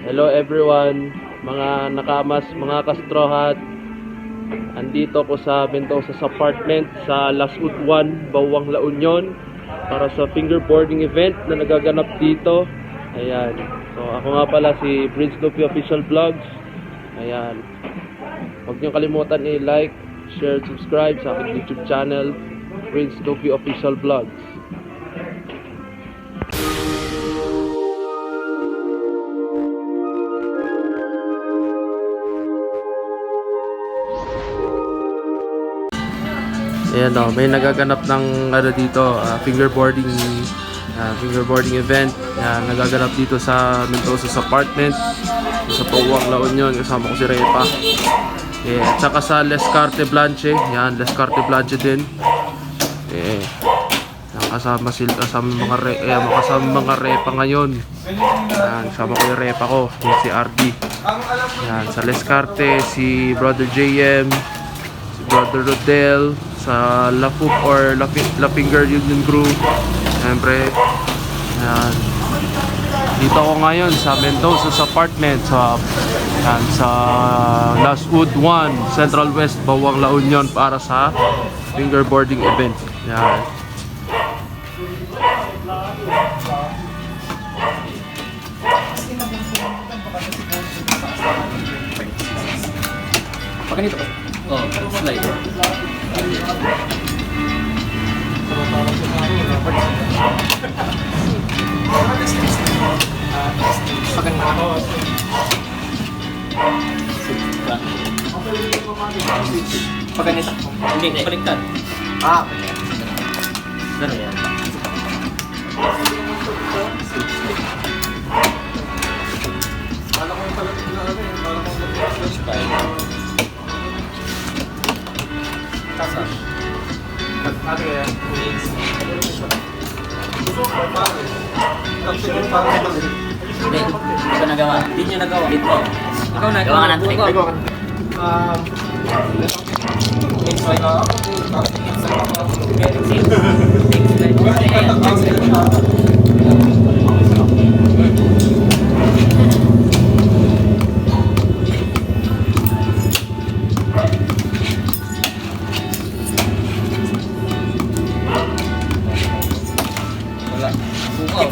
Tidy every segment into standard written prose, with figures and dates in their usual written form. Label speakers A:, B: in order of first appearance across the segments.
A: Hello everyone, mga nakamas, mga kastrohat. Andito ko sa Mendoza's apartment sa Las Udwan, Bawang La Union para sa fingerboarding event na nagaganap dito. Ayan. So ako nga pala si Prince Luffy Official Vlogs. Ayan. Huwag niyo kalimutan i-like, share, subscribe sa aking YouTube channel, Prince Luffy Official Vlogs. Ayan o, may nagaganap ng dito, fingerboarding event na nagaganap dito sa Mendoza's apartment sa Bawang La Union. Kasama ko si Repa. At saka sa Les Carte Blanche. Yan, Les Carte Blanche din. Kasama mga Repa ngayon. Yan, kasama ko yung Repa ko, si RD. Yan, sa Les Carte, si Brother JM, si Brother Rodel, sa La Foop or La Finger Union Group. Siyempre, yan. Dito ako ngayon sa Mendoza's apartment sa Las Udwan, Central West, Bawang La Union para sa fingerboarding event. Yan.
B: Pag ganito ba? Oo, slide. Pag ganito. Pag ganito. Hindi, baliktad. Ganun yan. Tasas. Hindi, hindi ko nagawa. Hindi nyo nagawa. Dito. Ikaw na. Gawa ka natin. Gawa ka.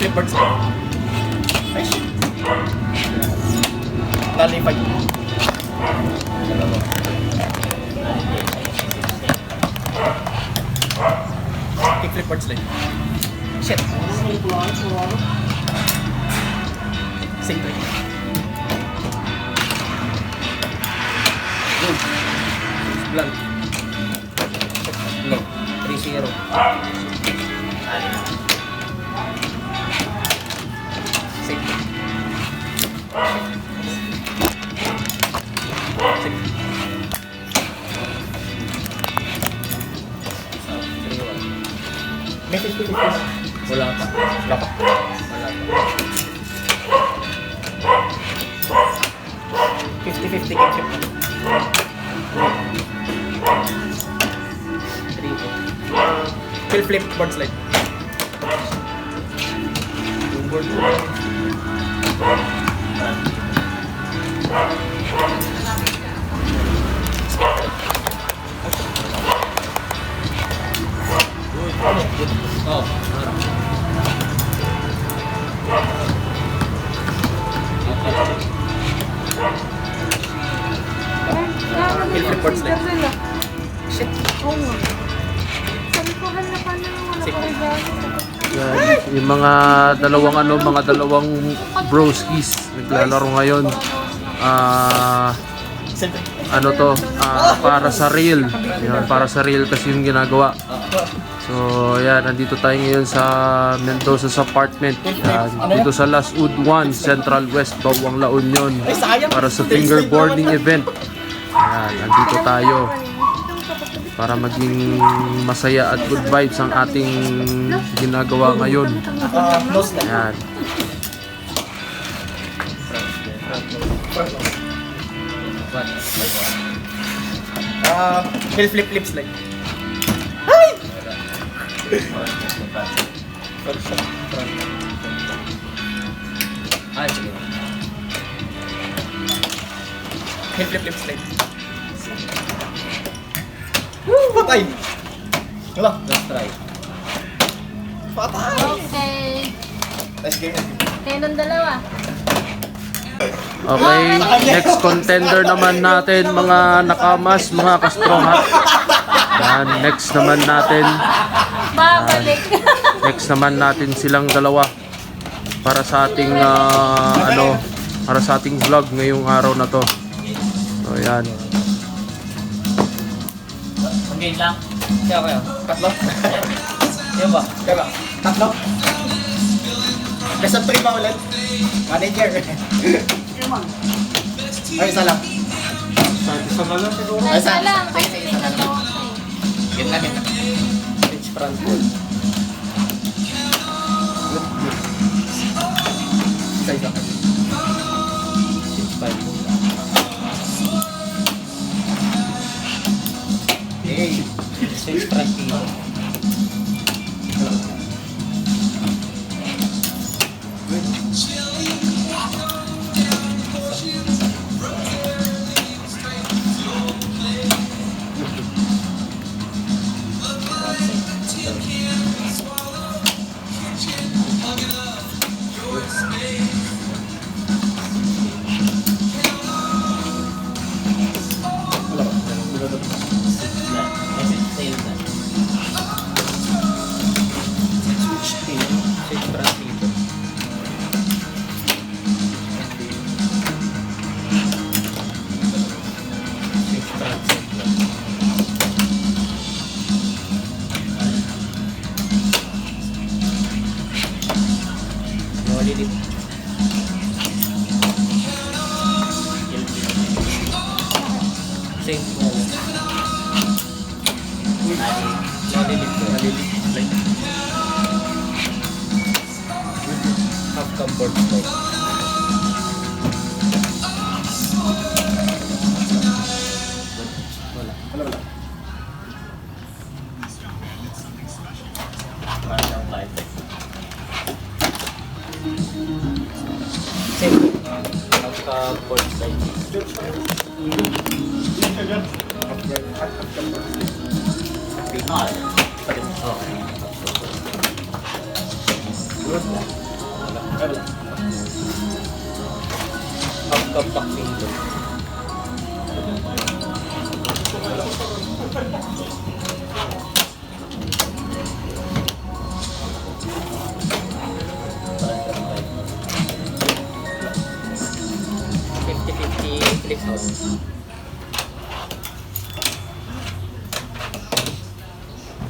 B: Clippers. Nice. Lalipad. Clippers lang. Shit. Sing break. Blank. Blank. 3-0. Wala pa. Wala pa. Wala pa. 50-50 ketchup. 3. Fill flip board slide. Board. Oh. Fill flip board slide. Shit.
C: Oo nga. Sabi ko, hanapan na wala ko
A: Yan, yung mga dalawang broskies naglalaro ngayon. Para sa real. Yan, para sa real kasi yung ginagawa. So, yan, nandito tayo ngayon sa Mendoza's apartment. Yan, dito sa Las Udwan, Central West, Bawang La Union para sa fingerboarding event. Yan, nandito tayo para maging masaya at good vibes ang ating ginagawa ngayon. Yan.
B: Hill flip flips like. Hi! Ay, sige. Flip straight.
D: Patay! Wala.
B: Last try.
D: Patay!
C: Okay.
D: Nice game.
C: Kayo ng dalawa.
A: Okay, next contender naman natin mga nakamas, mga kastrohat. Yan, next naman natin.
C: Babalik.
A: Next naman natin silang dalawa para sa ating para sa ating vlog ngayong araw na to. So yan.
B: Okay lang. Kaya.
D: Tatlo.
B: Yan ba?
D: Kaya. Tatlo. Best of 3 pa ulit. Manager. Ay, isa lang.
C: Nasa lang kasi may dalawa kayo.
D: Yun lang yun.
B: Pitch front pull.
D: Isa.
B: Pitch five pull.
D: Hey.
B: Six front pivot. Six front pivot. Six front center. Malilit. Same mo. Malilit. Like half cupboard like. Wala. Parang light. Same. Half cupboard like. Half cup back window. Flips out.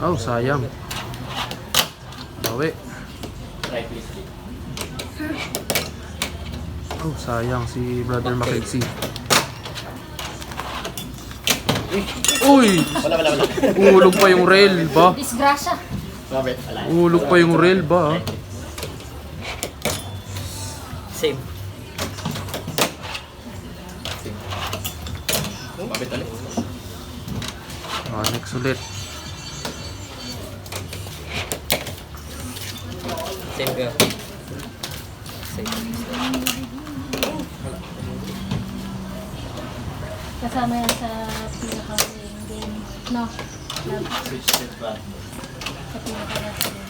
A: Oh, sayang. Bawi.
B: Try please.
A: Oh, sayang si Brother Mackenzie. Uy!
D: Wala.
A: Uhulog pa yung rail ba?
C: Disgrasya.
D: Grabe.
A: Uhulog pa yung rail ba?
B: Same.
D: Mabit ulit.
A: Next ulit.
B: Same ka. Same.
C: Kasama yan sa pinaka-game. No.
B: Switch to back.
C: Sa pinaka-last game.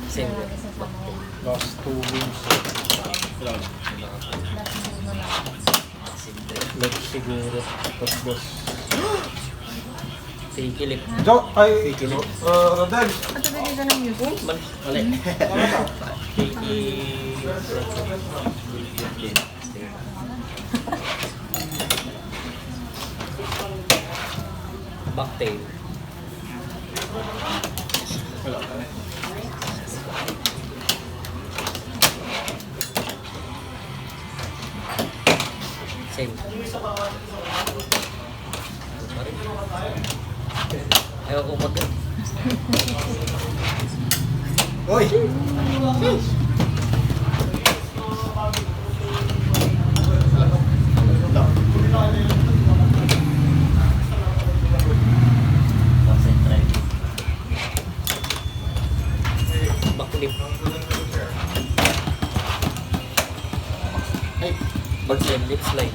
B: Same ka.
C: Kasama yan.
D: Last 2 wins.
C: Last game mo lang.
B: Same trip.
D: Left siguro. Tapos boss.
B: Sige, kilip.
D: Rodel.
C: At pwede ka ng music?
B: Mali. Kiki. Backtail. Same. Ayaw ko mag...
D: Uy!
B: Concentrate. Backflip.
D: Ay!
B: Backslide, lip slide.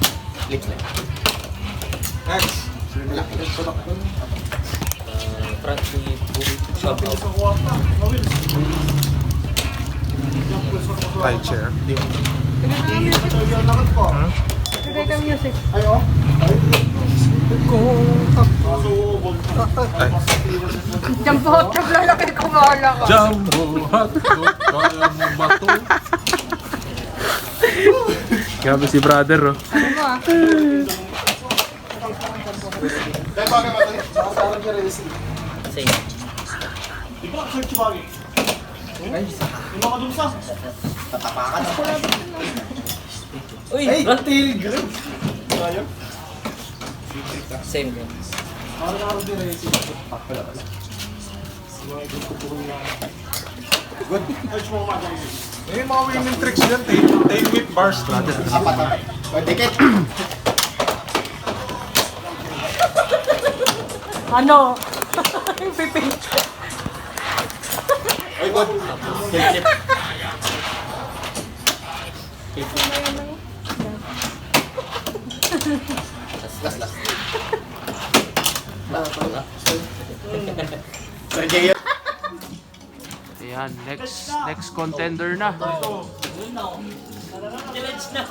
D: Lip slide.
E: Next. Malaki ng sunak doon.
B: Francis Shopout.
E: High chair.
C: Bigay ka music. Jumbo hot dog lalaki ko wala ka.
E: Jumbo hotdog, kaya mo ba to?
A: Grabe si brother, oh.
C: Ano mo ah?
B: Sing. Uy, Rantil! Same din.
E: May mga winning tricks dyan. Tail whip bars. Dikit.
C: Ano? Pipin.
E: Ay, God.
B: Flip. Last.
E: Sergey.
A: Ayan, next contender na.
B: Challenge na.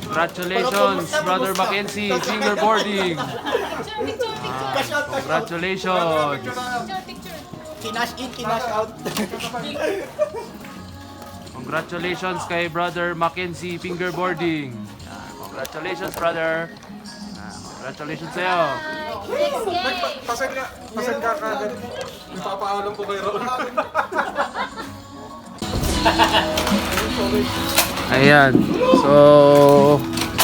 A: Congratulations, Brother Mackenzie, fingerboarding. Congratulations.
E: Kinash in, kinash out.
A: Congratulations kay Brother Mackenzie, fingerboarding. Congratulations, brother. Congratulations sa'yo.
E: Pasend ka kagad. Ipapaalam ko kay Raul.
A: Ayan. So,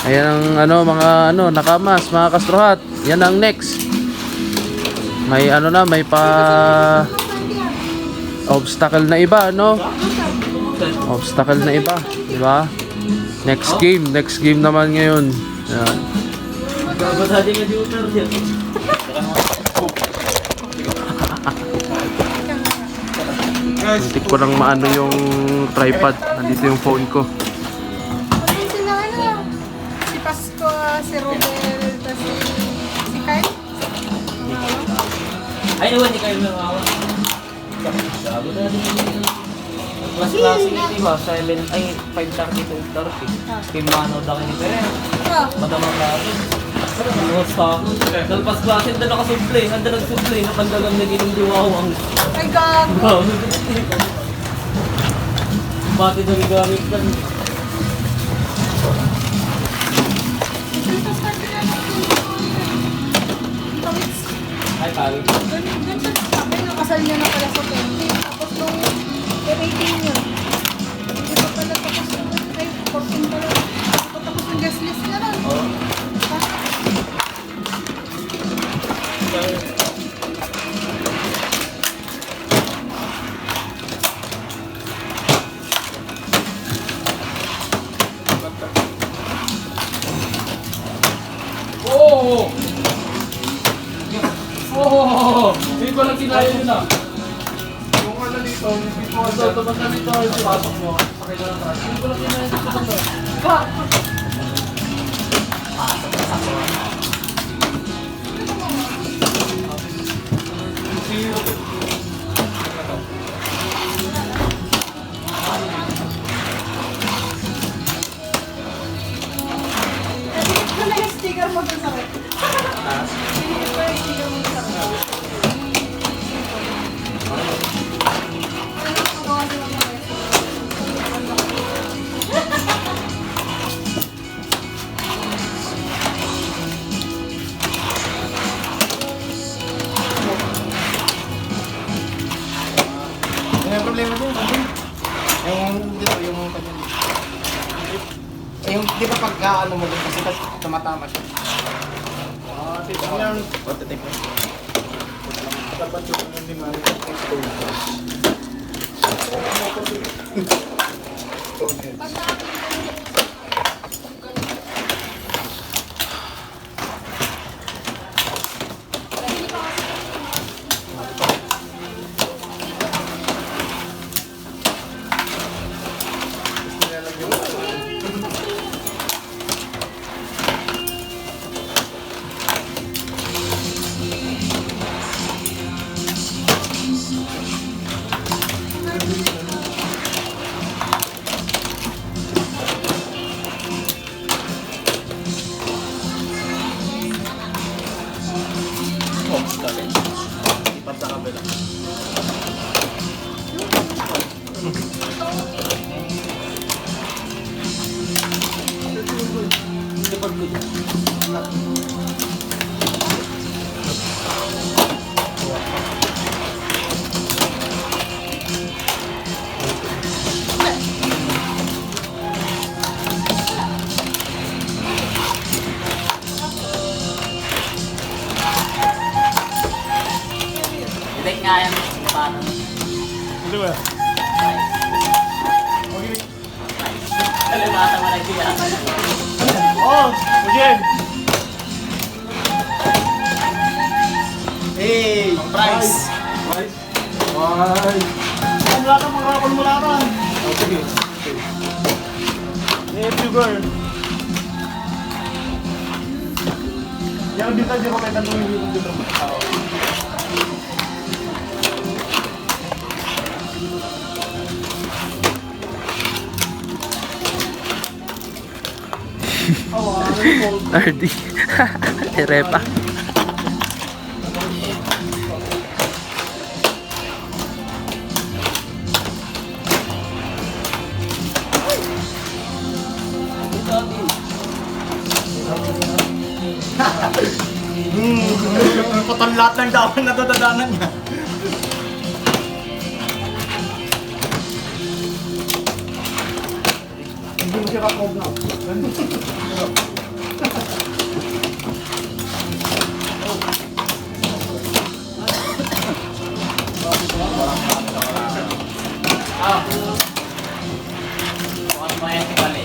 A: ayan ang mga nakamas, mga kastrohat. Yan ang next. May may obstacle na iba, no? Obstacle na iba, di ba? Next game naman ngayon. Ayan.
B: Babasadi nga di utar dyan.
A: Hindi ko lang maano yung tripod. Nandito yung phone ko.
C: Ay, sila ano? Si Pasko, si Romel, tapos si Kyle?
B: Ay, naman, di kayo nakawa. Sabi na din. Mas klase di ba? 5:30 to 8:30. Kimano daw ni Pere.
C: Ah,
B: Madamang natin. Ano sa akin? Dalpas klase, anda nakasuble. Anda nagsuble. Natanggalang naging diwawang.
C: ay gago.
B: Pati na gamit ka. Ay, pari.
C: Ganito sabi, nakasal niya na pala sa 20. Tapos nung 18 niya. Hindi pa pala tapos yung, ay, 14 pala. Tapos yung guest list niya nun.
B: Oo. Hindi ko lang kinaya yun ah.
E: Yung ano dito, yung before
B: Ito, tapos na dito, pasok mo. Sakay na lang tayo. Hindi ko lang kinaya dito.
C: Nabigit ko na yung sticker mo dun sa red. Nabigit ko yung sticker mo dun sa red. Ano, magawa sila ng red.
E: May problema din. Yung dito, yung kanya dito. Yung di ba pag ano mo din kasi tumatama siya. Dito yan. What the take mo? Dapat yung hindi man Di ba?
B: Kalimata mo lang siya.
E: Oh, again. Hey,
B: Price.
E: Price. Wala ka mga kulmularan. Oh, sige. Hey, sugar. Yang dito di ko may tanong yung dito ng tao.
A: RD. Erepa.
E: Patan lahat ng dahon na dadaanan niya. Hindi mo siya kakob na.
B: Kung ano ba yan si Pali?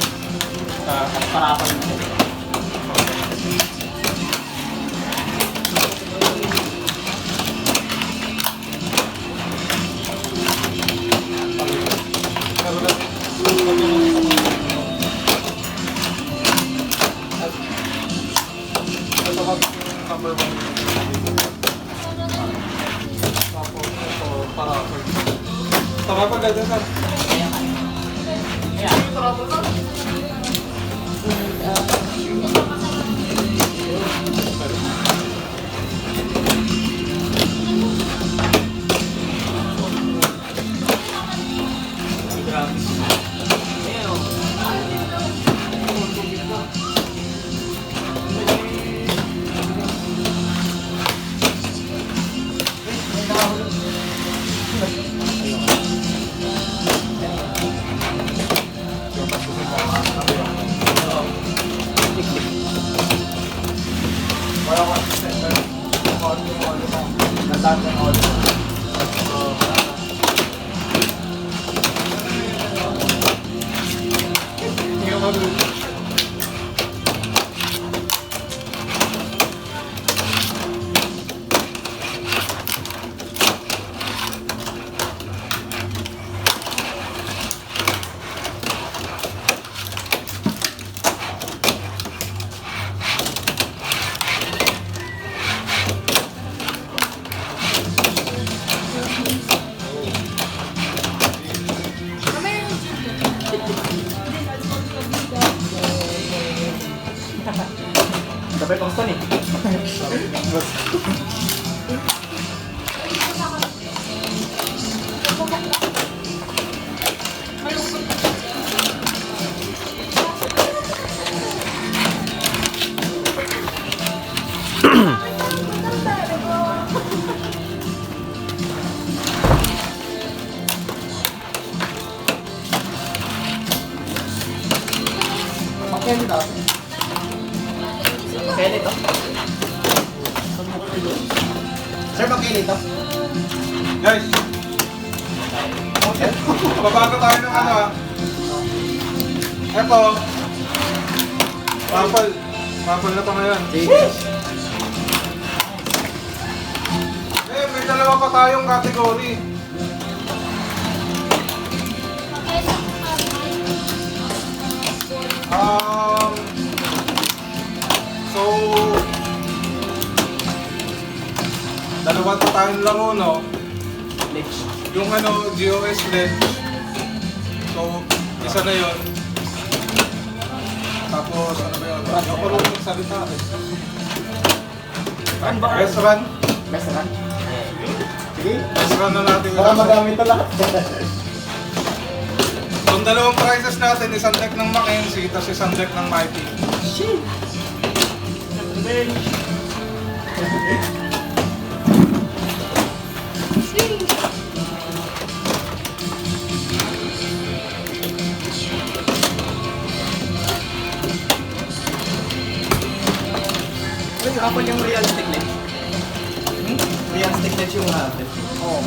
B: At parapan mo siya.
E: Tama pa ganda ka. Sabay pang stone eh. Pakyan ito.
B: Kaya nito?
E: Sir, pakyan ito. Guys! Mababago tayo ng ano ah. Eto. Raffle. Raffle na to ngayon. Eh, may dalawa pa tayong category. So, dalawa pa tayong laro, no? Yung ano, GOS Ledge. So, isa na yun. Tapos, ano ba yun? Yung parang magsalita eh. Best run.
B: Best run?
E: Sige. Best run na natin.
D: Para magamit na lahat.
E: So, ang dalawang prizes natin, isang deck ng Mackenzie, tapos isang deck ng Mighty.
D: Kapag yung realistic ledge. Realistic ledge yung natin.
E: Oo.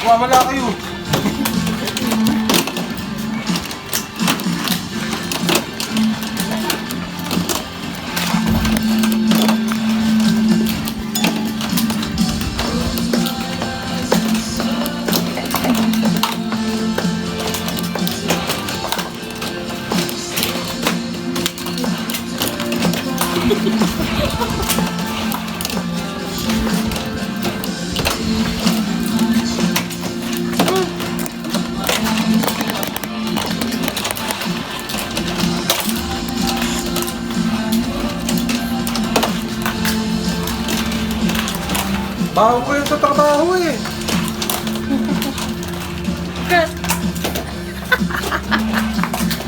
E: Wala kayo. Baho ko yung sa trabaho eh.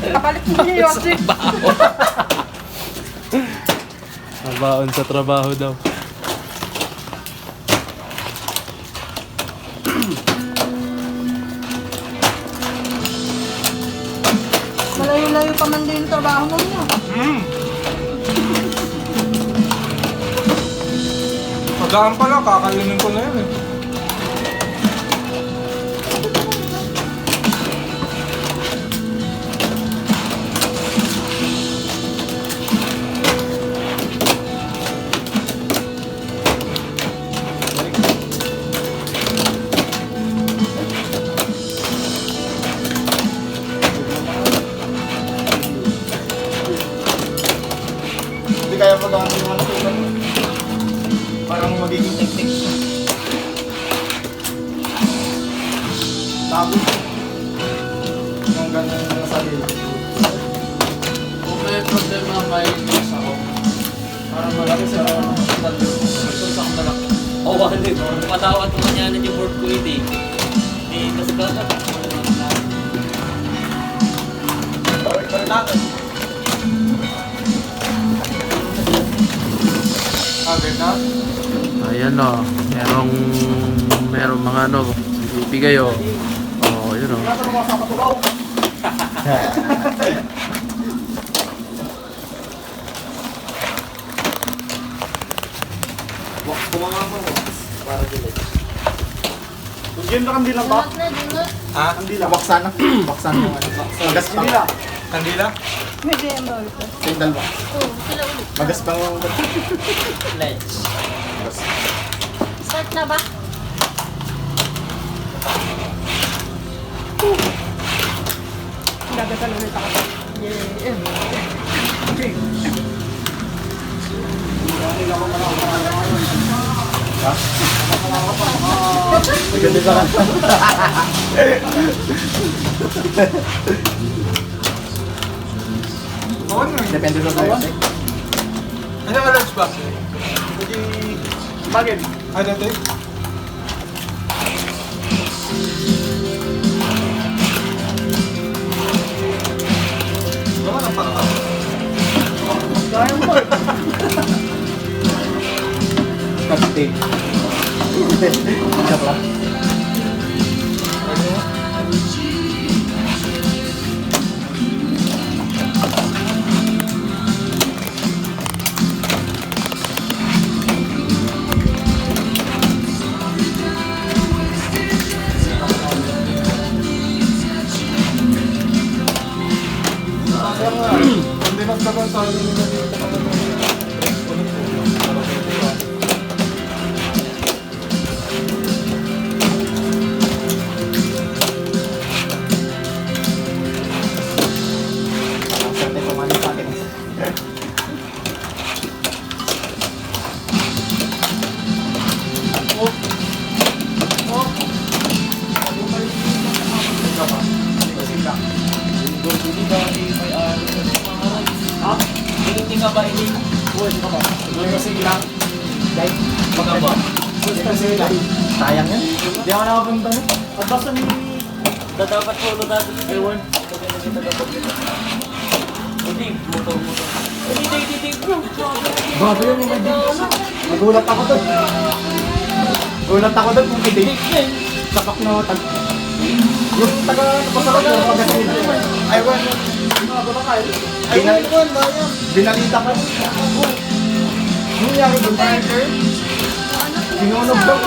C: Kapalit mo niya yung Yoshi.
A: Nabaon sa trabaho daw.
C: Malayo-layo pa man din yung trabaho mo niya.
E: Magaan pala, kakainin ko na yun eh. Hindi kaya magaan yung ano ko. Parang magiging teknik. Tapos, yung ganun na sarili.
B: Kung may problema, may news ako. Para malaki sa sa malaki. O, wali. Patawad mo niya yung board ko hindi. Hindi kasi kagad.
E: Ganda.
A: Ayan o. Merong mga ano. Ibigay o. Oh, yun o.
E: Kumanga mo. Para dito. Diyan na kandila ba?
C: Dinot na, dinot.
E: Ha? Kandila. Waksan na. Waksan mo. Magas kandila. Kandila?
C: Pwede yung bawal ko.
E: Sindal ba?
C: Oo, sila ulit.
E: Magas pang
B: Let's.
C: Start na ba? Gagasan ulit ako. Yeah.
E: Maganda ka. Depende sa sa'yo. Ano ka lunch box? Hindi... Bagay. Ano ito? Naman ang pangka. Gaya mo. Pati. Joke lang. Hindi nagtagal sa akin nila dito naman.
B: Hindi ka ba ini?
E: Uy, ka ba? Uy, kasi ilang. Dahil,
B: Baka ba?
E: kasi ilang. Sayang yan. Hindi ako nakapunta na.
B: At basta ni... Dapat polo natin sa ewan. Hindi, motor. Hindi, bro.
E: Bago yun yung hindi. Nagulat ako doon. Gulat ako doon kung hindi. Sapak na tag... Yung taga napasakot na pag-gasin. Ay, wan. Binalita ka. Ano nangyari doon? Sinunog daw.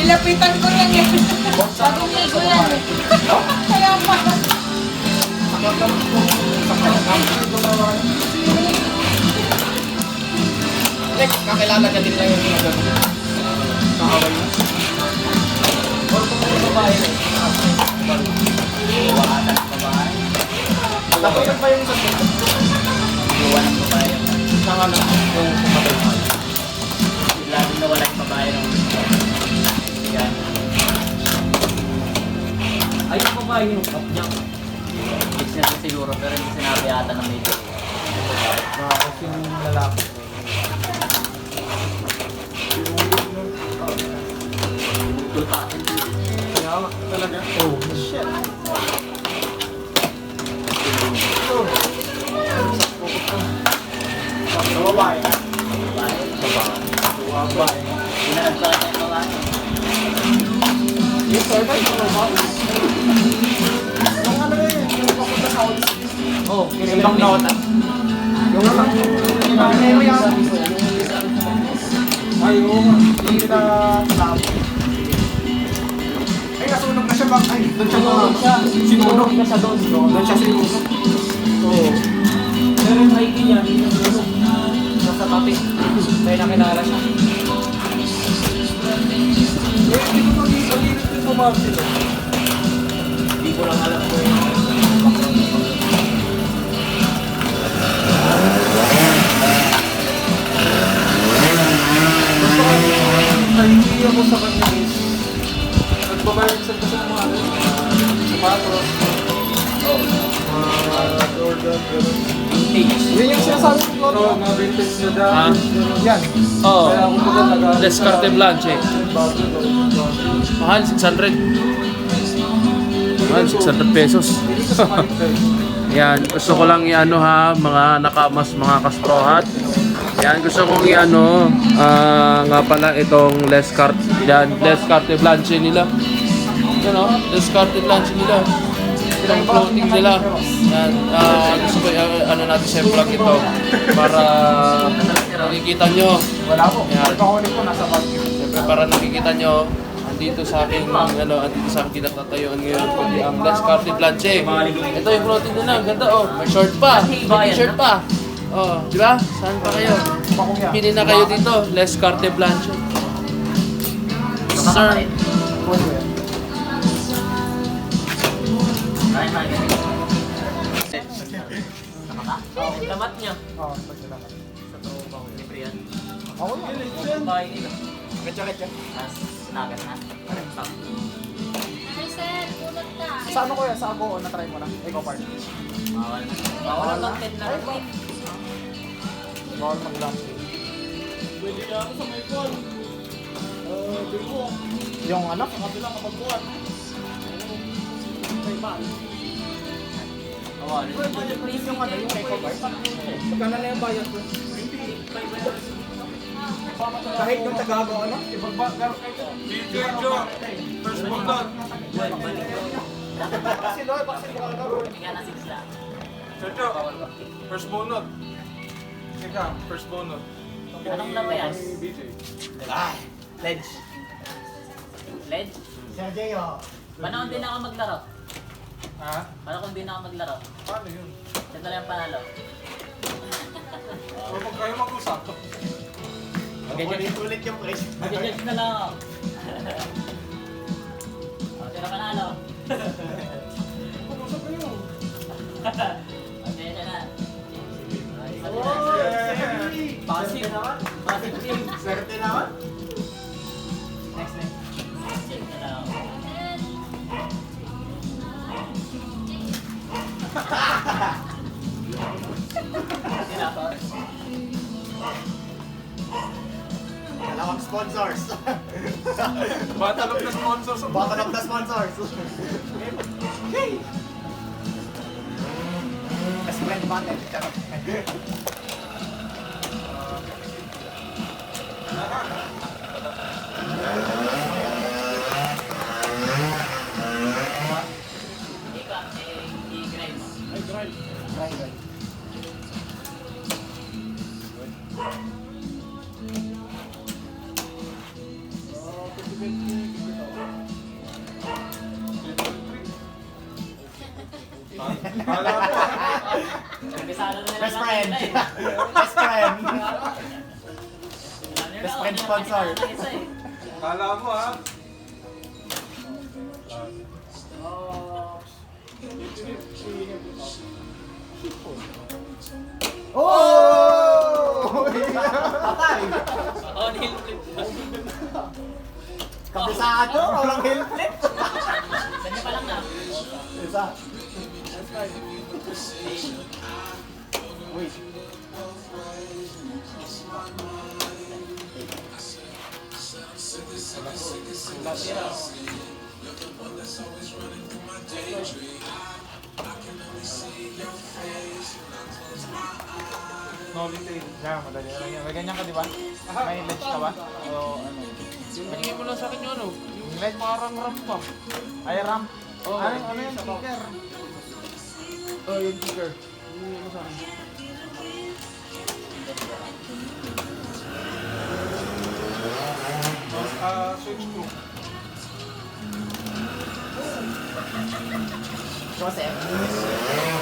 C: Nilapitan ko lang eh. Bagong ligo lang eh. Kaya pa.
E: Next, kakilala ka din lang yung ginagawa. Kakaway mo.
B: Or kung may babae na iwa ata ng babae.
E: Natulad ba yung sa
B: Iwa ng babae.
E: Nang ano, yung kumatay mo.
B: Lalo na wala yung babae ng yan. Ay, yung babae yung cup niya. Fix na rin siguro, pero hindi sinabi ata ng medyo.
E: Nakakos yung lalaki.
B: Tulpatin.
E: Kaya nga, talaga. Oh, shit. Sa babae.
B: Babae.
E: Babae.
B: Pinarag sa kanya yung babae.
E: Yung survive, yung babae. Yung ano yun, yung papunta sa audio.
B: Oh,
E: Yung bang nota. Yung ano, yung yan. Ay, oo nga. Hindi kita tao. Ay, nasunog na siya ba? Ay, doon siya ba? Sinunog na siya doon. Doon siya sinunog. Oo.
B: pero yung ID niya, hindi na tulog. Nasa tabi. May nakilala siya.
E: Eh, hindi ko nag-iilit din sumama sila.
B: Hindi ko lang alam ko yung
E: Nahingi ako sa kanya is nagbabayad sa kasi ng mga sapatos, Jordan, gano'n.
B: vintage.
E: Yun yung sinasabi ko. Oo, mga vintage na
A: Ah?
E: dahil. Yan.
A: Oo.
E: Kaya ako ba talaga.
A: Descarte Blanche. Mahal, 600. Mahal, 600 pesos.
E: Hindi ko sa Minecraft.
A: Yan, gusto ko lang i-ano ha, mga nakamas, mga kastrohat. Yan, gusto kong i-ano, nga pala itong Descarte Blanche nila. Yan o, Descarte Blanche nila. Itong clothing nila. Yan, gusto ko ano natin sa vlog ito para nakikita nyo.
E: Wala po.
A: Yan.
E: Pagkahuli ko nasa bagyo.
A: Siyempre para nakikita nyo, andito sa aking kinatatayuan ngayon kundi ang Descarte Blanche. Ito yung clothing nila, ang ganda oh. May short pa, may t-shirt pa. Oh, di ba? Saan pa kayo?
E: Pakungya.
A: Pili na kayo dito, Descarte Blanche. Sir,
E: Pwede yan.
B: Lamat niya.
E: Oo, pagkalaman.
B: Sa tropa ko. Libre yan.
E: Ako yan.
B: Babae nila.
E: Ketcha-ketcha.
B: Tapos, nagat na.
C: Ay, sir, pulot ka.
E: Sa ano ko yan? Sa Ago, na-try mo na? Eco Park.
B: Bawal. Bawal ang content na.
E: Bawal mag-lamp.
A: pwede na ako sa may phone. Bilbo.
E: Yung ano?
A: Sa kabila kapag buwan. May man.
B: Bawal.
E: Please yung ano, yung Eco Park. Magkano na yung bayad ko? Kahit yung Tagago, ano?
A: First bunot.
E: Kasi Loy, bakit yung Tagago?
B: Tingnan na 6 lang.
D: Sergio, first bonut. Teka, first bonut.
B: Anong laro yan?
D: BJ.
E: Ledge.
B: LED?
E: Sergio.
B: Paano kung di na ako maglaro?
D: Ha?
B: Paano kung di na ako maglaro?
D: Paano yun?
B: Siya na lang yung panalo.
D: O pag kayo mag-usap.
E: Ulit yung price.
B: Mag-judge na lang ako. Siya na panalo.
D: Mag-usap kayo.
B: Siya na.
D: Yay!
B: Passive. Passive team.
E: Swerte naman.
B: Next. Check na lang ako. Sila.
E: Dalawang sponsors.
D: Battle of the sponsors.
E: Bottom of the sponsors. Best friend battle.
B: Ika, i-grind mo.
D: Kala mo,
B: Nabisado na nila
E: Best
B: lang
E: friend.
B: nila eh.
E: Best friend.
B: Alam nyo
E: Best
B: na,
E: friend
B: kanya
E: sponsor.
B: na isa eh.
D: kala mo ha.
E: Oh! Patay!
B: Oh, nail flip.
E: Kabisado! Walang heel flip!
B: Ganyan pa lang na.
E: Isa. Uy.
D: No, late.
E: Yan, madali na lang yan. May ganyan ka, di ba? May ledge ka ba? O ano?
A: Yung binigay mo lang sa akin yung ano,
E: Yung ledge?
A: parang ramp pa.
E: Ay, ramp.
A: Oo.
E: Ano yung kicker?
A: Oh, yung kicker. Yung ano sa akin.
D: Switch to.
E: Joseph.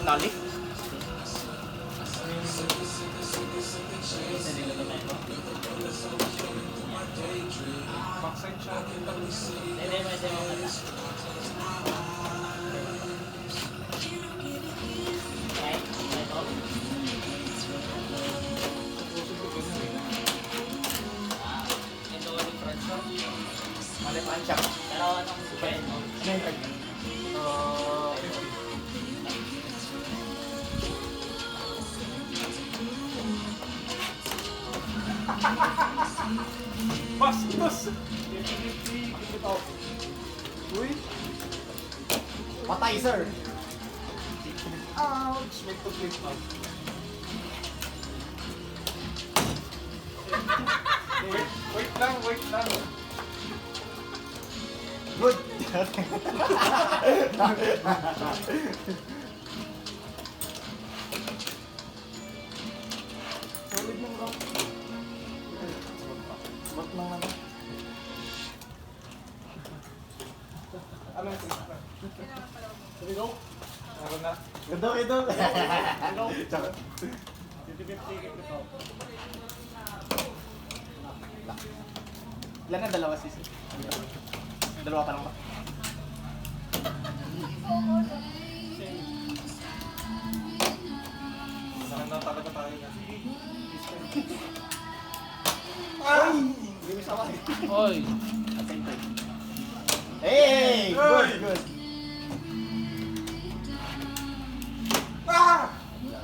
E: Nali?
D: Backside siya.
B: Hindi, may demo ka na. Right? Ito. Ito yung front shot.
E: Mali pa ang chak.
B: Pero anong friend mo?
E: Ano yung tag?
D: Bastos! Uy!
E: Patay, sir!
D: Ouch! May to-flip out. Wait lang, wait lang.
E: Good! Solid ng rock. Ba't lang naman?
D: Ano yung Sabi ko? Meron na.
E: Ito, ito! Tsaka. Ilan na dalawa sis? Dalawa pa lang ba?
D: Saan na talaga tayo na?
E: Ay! Hindi mo sawa eh.
A: Oy,
E: At same time. Hey! Good, good!
D: Ah!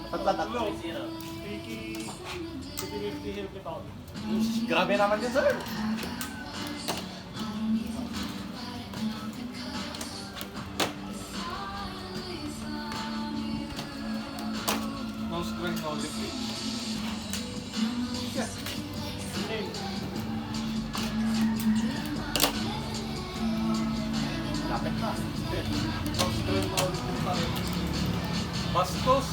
E: Pagtatatlo.
B: 0.
E: Grabe naman yun, sir!
D: No strength, no defeat.
E: Lapit na.
D: No strength, no defeat. Bastos!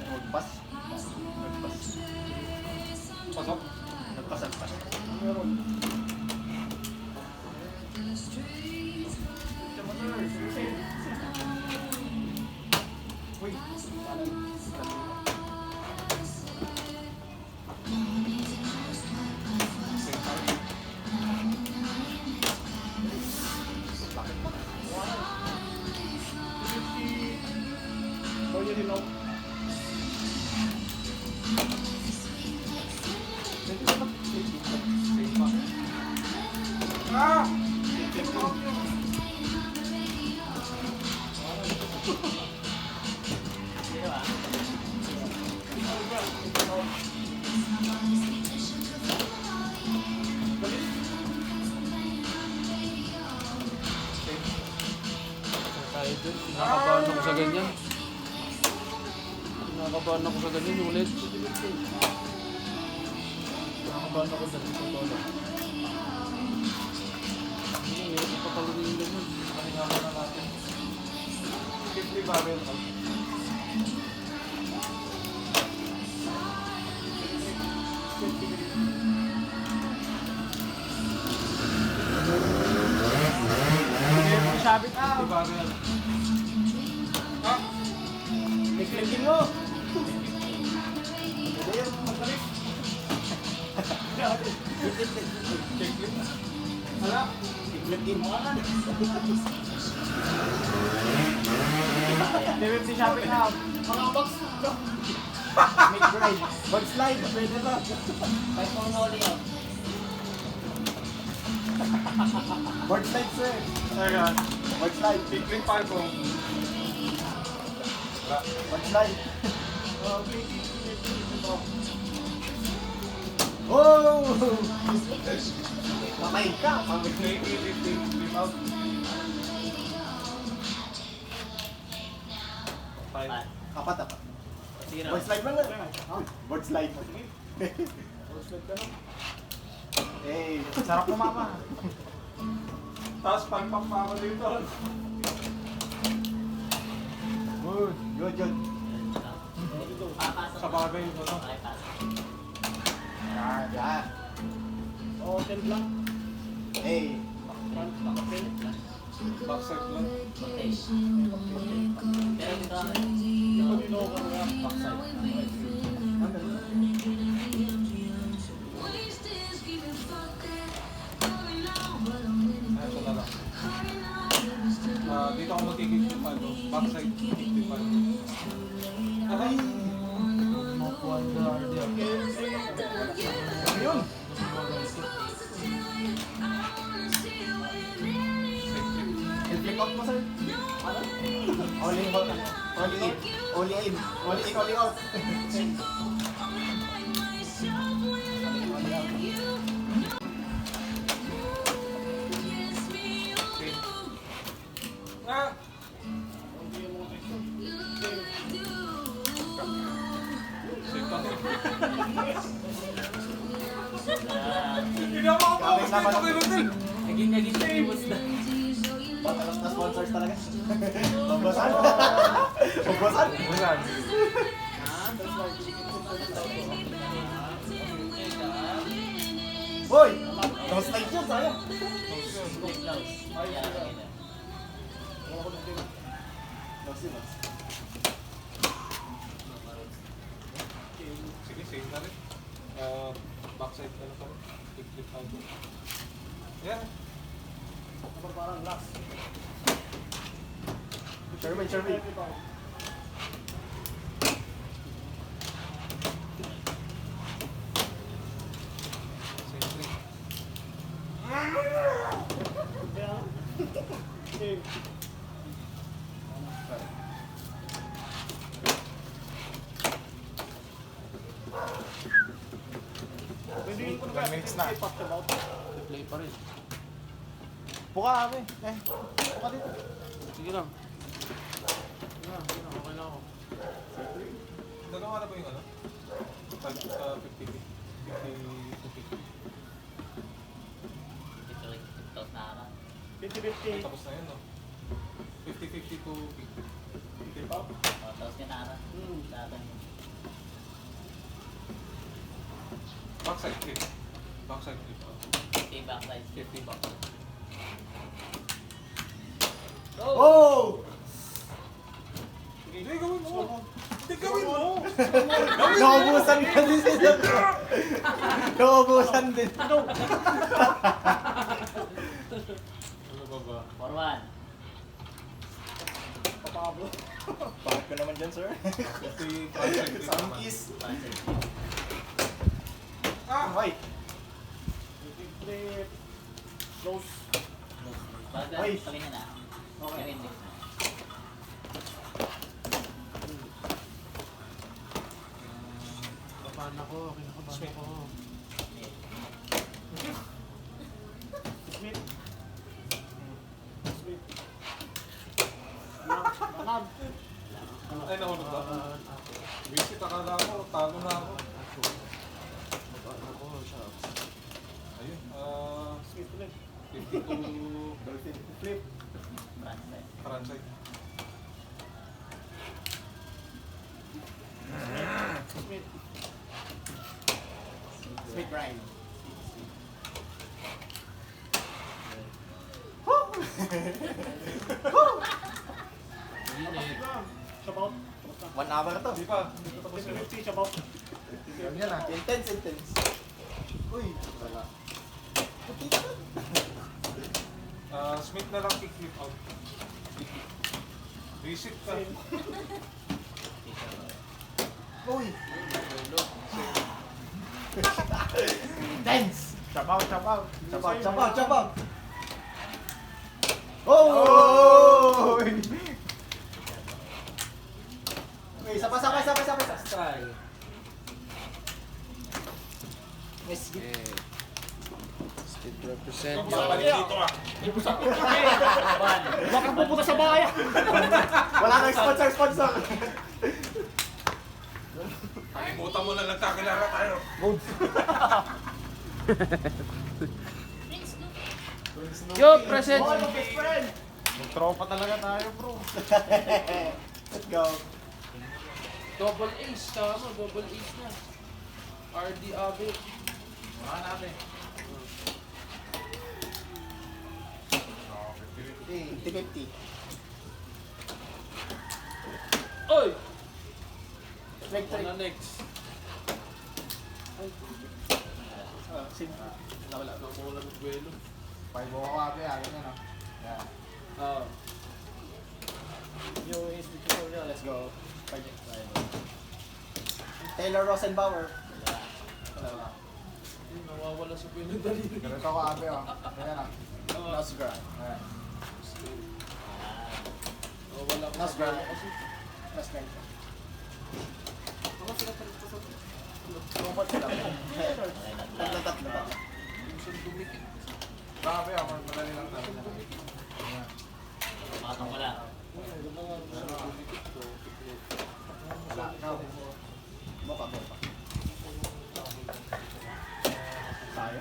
E: Nagpas. Nagpas.
D: Pasok.
E: Nagpas, nagpas. Uy.
A: Tayo dyan. Kinakabahan ako sa ganyan. Kinakabahan ako sa ganyan yung ulit. Kinakabahan ako dyan sa bola. Hindi pa talaga yung ganyan.
D: Paningalan na natin. 50 barrel.
E: Sabit
D: 50 barrel.
E: Nagligin mo.
D: Hala.
E: Nagligin mo ka. David, si Shabit na. Mga box. Mid-ride. Box slide. Pwede ba?
B: Kahit pang noli yun.
E: Board slide, sir.
D: Teka.
E: Board slide.
D: Pickling pa ko.
E: Board slide. Oh! Patay ka.
D: Maybe 50 flip out. 5.
E: Apat.
B: Zero.
E: Board slide lang na. Board slide. Board slide ka na. Eh, sarap kumama.
D: Tapos palpak pa ako dito.
E: Good. Good.
D: Sa bagay ko, no?
E: Yan. Oh, 10 lang. Eh,
D: Backside lang. Ito na lang. Dito ako magkikip pa, no? Backside 55. Aray!
E: ano yun? Flip out mo, sir. Ano? All in, all out.
D: Ah! Hindi ako
E: Kami
D: makapokus
E: naman.
D: dito kay Rodel.
B: Naging famous na.
E: Patalas na sponsors talaga. Pagbasan. Pagbasan. Hoy! No slide yun, sayang. No slide.
D: Sige, save na rin. Backside na pa rin. Flip out. Yeah.
E: Parang last. Sherman.
D: Save rin.
E: Minutes na.
A: Play pa rin.
E: Puka kami. Puka dito.
A: Sige lang. Okay na ako.
D: Nagawa na ba yung ano? 50 to 50. Ay, tapos na yun, no? 50-50 to 50. Flip out. Backside flip. Backside flip out. 50 backside.
E: Oh!
D: Hindi, gawin mo! Hindi, gawin mo!
E: Naubusan ka din sila. Naubusan din.
D: Ano ba ba?
E: Bakit ko naman dyan, sir?
D: 50 backside flip
E: Sound
D: naman.
E: kiss.
D: Ah!
E: Okay. Close. Ay. Okay.
A: Kabahan ako. Kinakabahan ako.
E: Lakab.
D: Ay, nahulog ba? Visit, akala ko, talo na ako. Ayun,
E: Smith ulit.
D: 52
E: Dolphin flip.
D: frontside.
E: Smith. Smith Brian.
B: Init.
E: Shabaw. 1 hour to.
D: Hindi pa tapos yun.
E: Shabaw. Yan ah. Intense. Uy. Wala.
D: Smith na lang kick-flip out. Visit ka.
E: Uy. Intense. Shabaw. Oh! Okay, sabay.
B: Try.
E: Yes.
A: Speed represent.
D: Balik dito ah.
E: Huwag kang pupunta sa bahay. Wala nang sponsor.
D: Kalimutan mo na nagkakilala tayo.
A: Yo, present!
E: Best friend.
D: Tropa talaga tayo, bro.
E: Let's go.
A: Double ace, tama. Double ace na. RD Abe.
E: Baka natin. 50-50.
A: Oy!
E: Leg
A: Ano
E: trick.
A: next?
E: Sim. Wala.
A: Nakuha ng duelo.
E: 5 ako kape ganyan ah. Yeah.
A: Ah.
E: Yung institution nyo, let's go. Taylor Rosenbauer. Wala.
A: Nawawala sa duelo ng daliri.
E: Ganito ako kape Ganyan ah. Nosgra. Ayan.
A: Nawawala ko sa
E: Nasgra.
A: duelo kasi.
E: Nosgra.
A: Ako sila palit sa
E: Robot sila. Tatlo.
A: minsan dumikit.
D: Grabe ah, madali lang natin.
B: Matang wala.
A: Ganda nga minsan dumikit ko.
E: Wala. Boka. Tayo.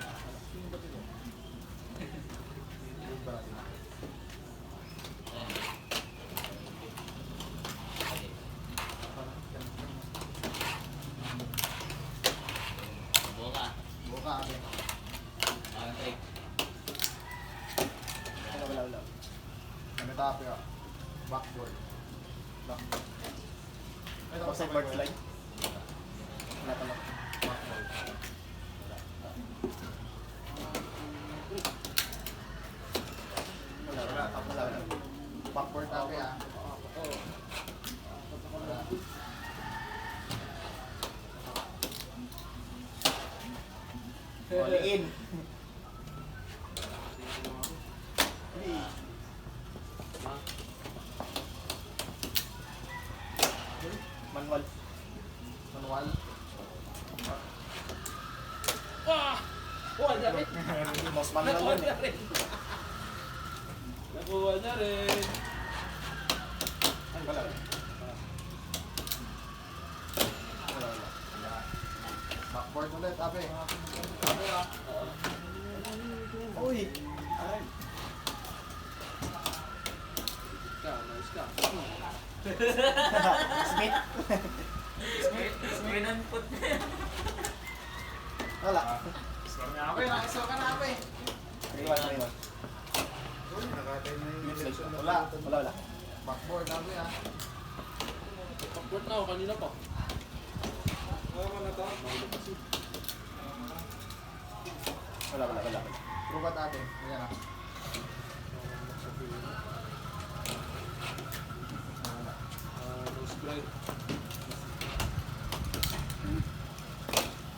B: Buka.
E: Boka kape.
B: Ang trick.
E: Wala. Ano tape Backboard. Outside board slide. Wala pala. Wala. Backboard tape Wala. All in. Manual.
A: Nakuha niya rin.
E: Mas manual
A: Nakuha
E: yun
A: niya rin. Nakuha niya rin.
E: Wala. Backboard ulit, ape. Uy! Aray.
A: Nice ka.
E: Smith?
B: Pinanput.
E: Wala. Ape, nakisok ka na, ape. 3-1. Wala. Backboard, ape
A: Pag-board na ako kanina pa.
E: Wala. Rubat ape. Ayan ah.
A: Nose grind.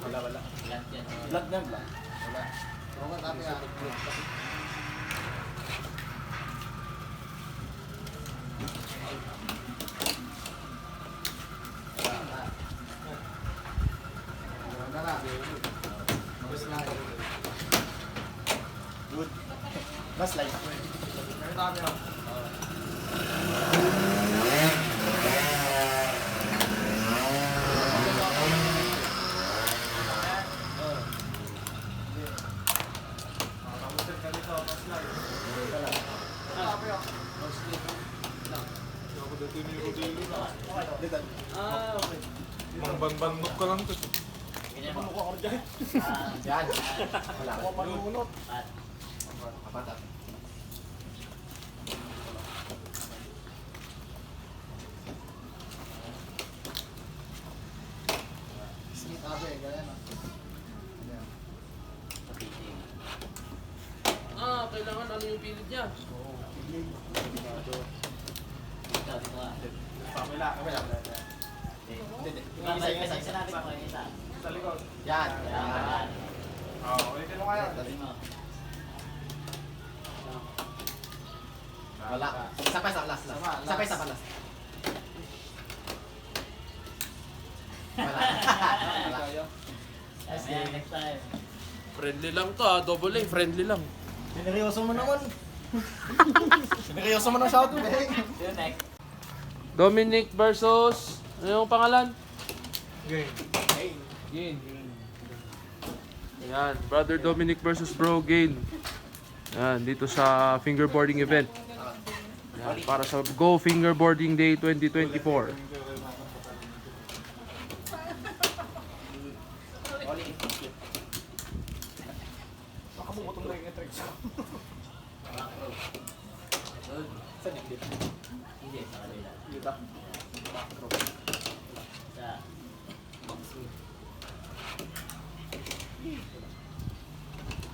E: Wala.
B: Lahat yan.
E: Blood na, blood. Wala. Rubat ape ah. Wala na. Mas na. Good. Mas like. Meron tayo.
D: Dito ni Rodillo.
E: Dito.
B: Ah, okay.
D: Mangban-bandok ka lang to.
B: Ganyan mo.
E: Yan. Wala. Ako panunot.
B: At,
E: Kapatat. Smith Abe, ganyan ah. Ganyan.
B: papiting.
A: Ah, kailangan ano yung pilit niya?
E: Oo. Piling.
B: Dito, dito nga.
E: Kamila. Kamila.
B: Hindi. Kasi sinabi ko kayo isa.
E: Sa likod. Yan.
B: Yan.
E: Oo, ulitin mo kaya.
B: Sabi mo.
E: Wala. Isa pa sa last. Isa pa sa last. Wala. Wala.
B: Ayan, next time.
A: Friendly lang to double A, friendly lang.
E: Sineryoso mo naman. Sineryoso mo ng shout out.
B: See you next.
A: Dominic versus, ano yung pangalan?
D: Game.
E: Hey.
A: Gain. Ayan, Brother Dominic versus Bro Gain. Ayan, dito sa fingerboarding event. Ayan, para sa Go Fingerboarding Day 2024.
E: Oli. Baka bumutong na yung tricks.
B: Good.
E: Saan yung dito?
B: Hindi, sa kanila.
E: Dito. Macro.
B: Sa boxing.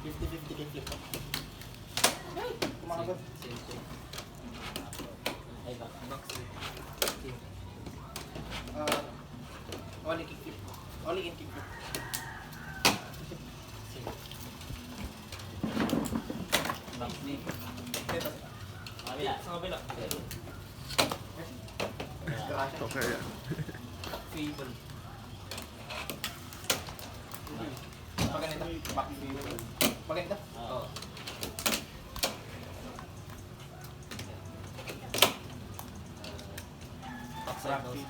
E: 50-50 kick flip. Kumakagod.
B: Same thing. Ay, boxing.
E: Oli kick flip. Oli in kick flip.
B: Boxing.
E: Dito.
B: Kabila.
E: Sa kabila.
B: Kabila.
A: Okay.
E: Fable. Pag ganito. Back fable. Pag ganito.
B: Oo.
E: Back fable.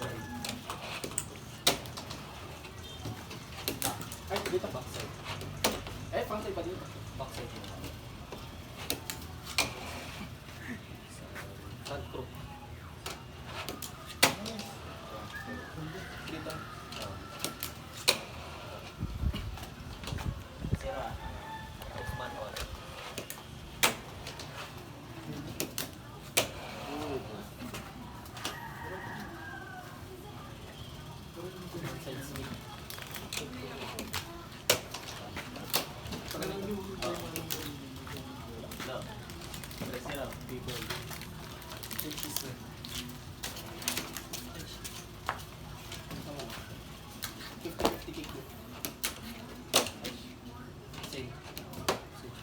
E: Ay, dito backside. Eh, frontside pa dito.
B: Backside yun. Front crook.
E: Dito.
B: Sira. Usman on. Side smith.
E: Pag ganito.
B: No. Sira. People. Same. Switch.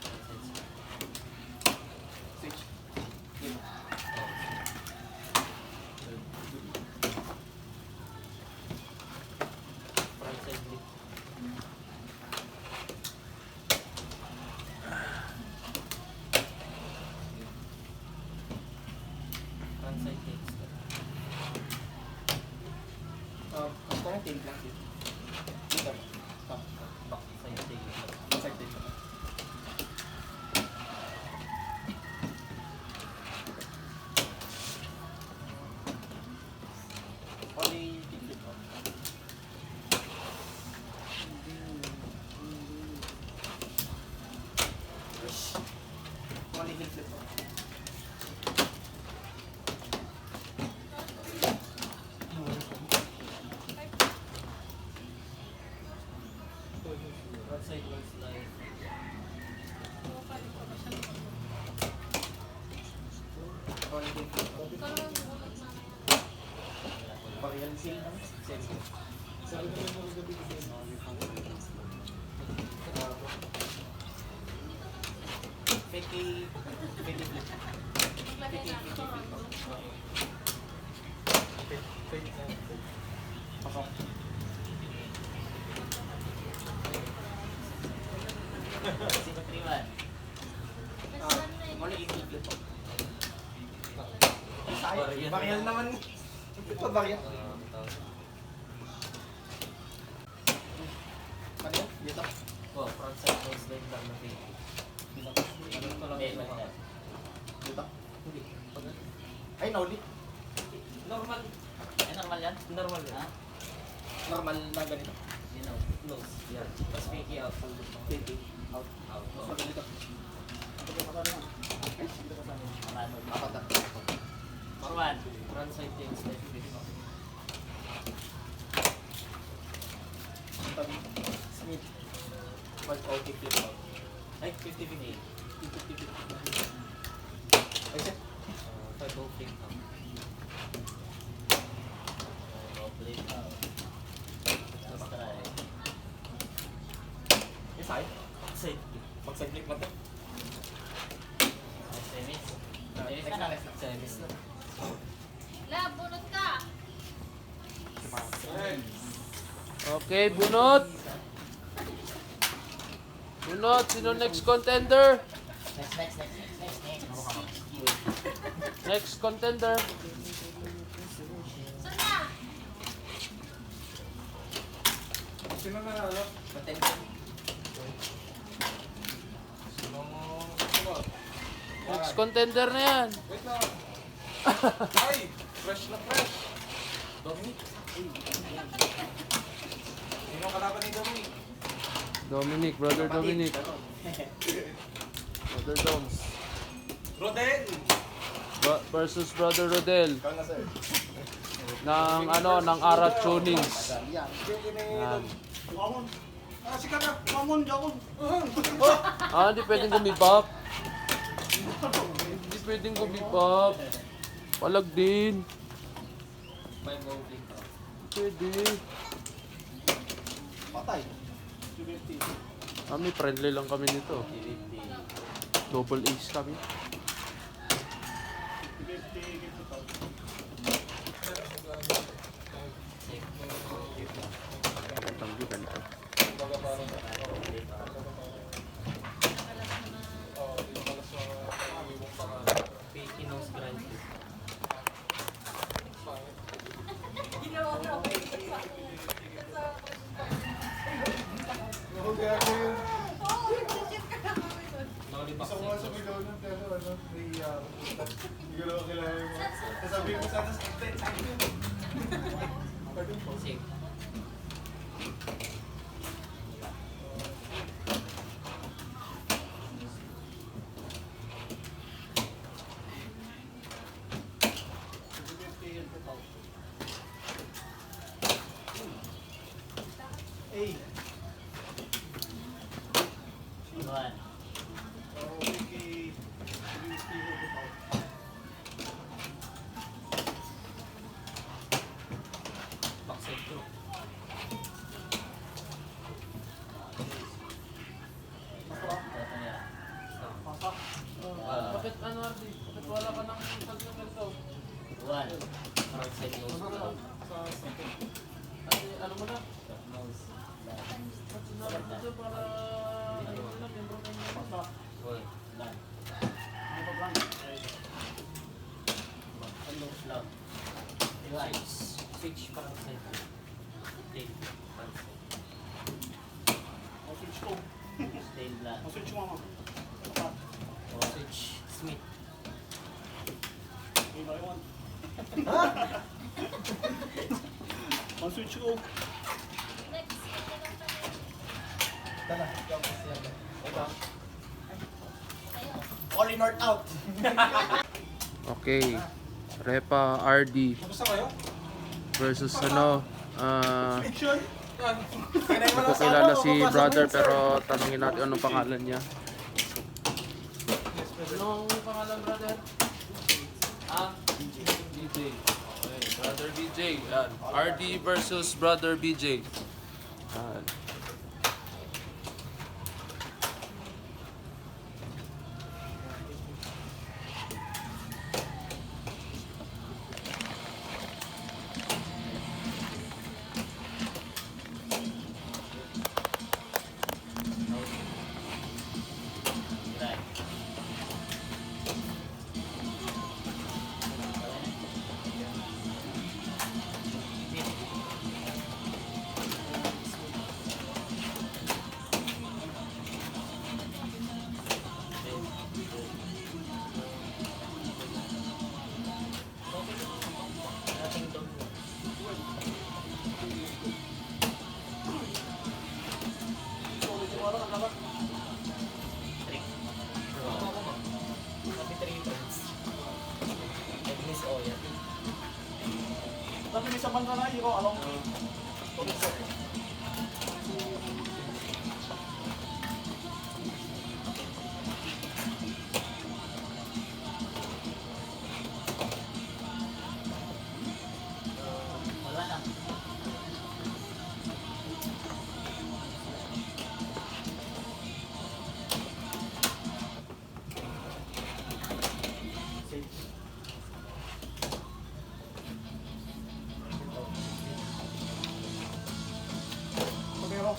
E: Switch.
B: Front side lift. Front side takes.
E: Basta na tail lang dito. Dito. Stop.
B: Back side takes.
E: Side tail. Only kick flip. Only kick flip.
B: Front side looks like
E: Only kick flip. Pag-ilan seal lang. Same. Fake flip. Pasok.
B: Sino 3-1?
E: Only kick flip. Sayang. Barrial naman. Ito barrial. Ano yan? Dito.
B: Oh, front side looks like that na fake.
E: Dito.
B: Eh, like that.
E: Dito. Ay, naulit.
B: Normal. Ay, normal yan? Normal yan. Ha?
E: Normal na ganito.
B: You know, close. Yan. Tapos fake out.
E: Pwede. Out.
B: Out.
E: So, ganito.
B: Marano.
E: Apat na.
B: Normal. Front side things like this.
E: Smith. Mag-OT flip out.
B: Ay, 50-50.
E: 50-50. Ay, sir.
B: 5 opening out. Opening out. Tapos try.
E: Yung side.
B: Side.
E: Mag-side flip mo to.
B: Semis. Semis
E: Next
B: na
E: na,
B: na.
E: next na.
B: Semis na.
C: La, bunot ka!
A: Okay, bunot. Bunot, sino next contender?
B: Next.
A: Next contender.
C: Saan na?
D: Sino na ano?
E: Attention.
D: Sino mo? Sino?
A: Next contender na yan.
D: Wait lang. Ay! Fresh na fresh.
E: Dominic.
D: Sino kalaban ni Dominic?
A: Dominic, brother Dominic. Brother Doms.
D: Rodel!
A: Versus brother Rodel.
E: Ikaw na, sir.
A: Ng Arat Tunings.
E: Yan.
A: Yan.
D: Wamon. Ah, sikat na. Wamon, Jakon.
A: Hindi pwedeng gumibak. Hindi pwedeng gumibak. Palag din.
B: 5 opening out.
A: Pwede.
E: Patay.
A: Kami, friendly lang kami nito.
B: 50-50.
A: Double ace kami. Tanggi ganito.
D: Baga parang dito pala sa pag-iwong pangalan.
B: Fake nose grind.
C: Ginawa ko ako
D: Oo, gago yun.
C: Oo, nag-ship ka na kami doon.
B: Lollipop
D: Isa ko nga sa
B: section.
D: video nun, pero ano, nahiya ako. Hindi ko naman kilala mo. Sasabihin ko sana sa content. Pardon po.
B: Safe.
D: Hey.
B: One. Backside through. Ito niya. Stop.
A: Bakit ano, Ardi? Bakit wala ka nang tag ng ganito?
B: One. Right side nose.
A: Ate, ano mo na?
B: Nose.
A: Ba't sinabi dito para... Ano na, membro na yung...
B: One. Done. Nose lang. Right. Switch parang side. Tail. Front side. Tail lang. Switch. Smith.
C: Next,
E: Dala. All in or out.
A: Okay. Repa RD
D: Kamusta kayo?
A: versus ano,
D: Fiction? Yan.
A: hindi ko kilala si brother pero tanungin natin anong pangalan niya. Anong pangalan, brother? BJ. Okay, brother BJ. Yan. RD versus brother BJ. Yan.
B: Right.
D: Tapi may saman na iko along.
B: Wala na.
D: Pero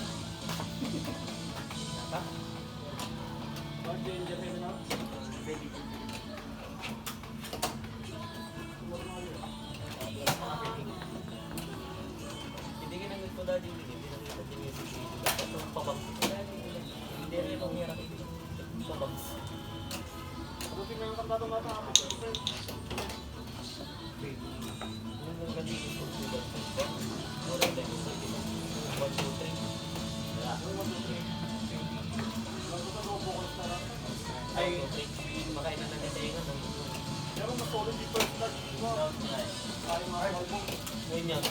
D: Bakit yung Japan na?
B: Hindi ka nang gusto dati. Hindi nang gusto dati. Itong pabang. Hindi rin itong hirap. Pabang.
D: Ano tingnan ang tato natin?
B: Yung mga ganito gusto ko ba? Wala na gusto ko. 1, 2, 3. Wala. 1, 2, 3. Ay, makain na nagkasaingan.
D: Pero mas solid yung first blood, di ba? Ay, mga album.
B: Ngayon yan.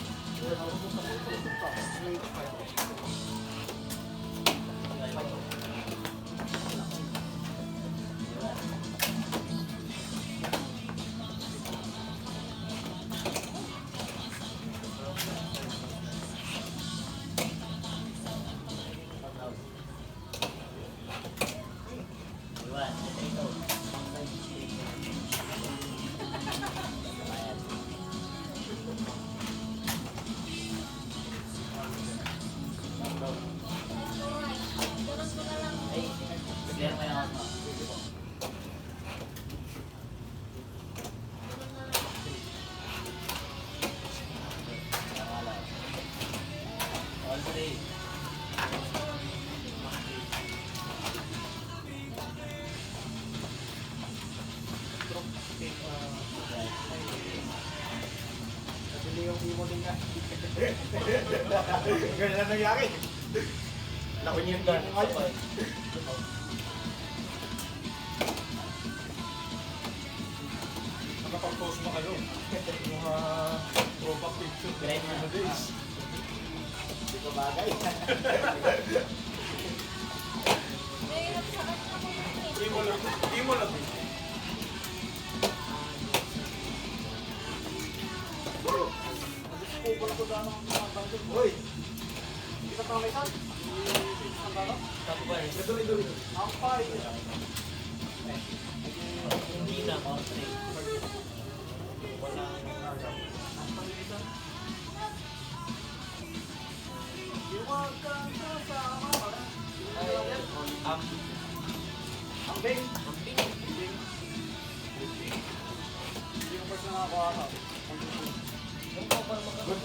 D: Hindi yung imo din nga. Ganun lang nangyari. Nakunyin ka. Nakapag-post mo kayo. Mga throwback picture.
B: Great na.
D: Mga days.
E: Hindi ko bagay.
C: Nahirap sa akin ako yun eh.
D: Imo lang. Imo lang. Nag-scope ko lang ng mga bangkit. Hoy! Hindi ka tama isan? Ang gano'n?
B: Tapo ba eh?
D: Dali. Ang pay.
B: Hindi na, country. Wala.
D: Iwag ka kasama ka.
B: Am.
D: Ang bing.
B: Ang pink.
D: Hindi ko pa siya nakakuha ka.
B: Yung pa para magkakaroon.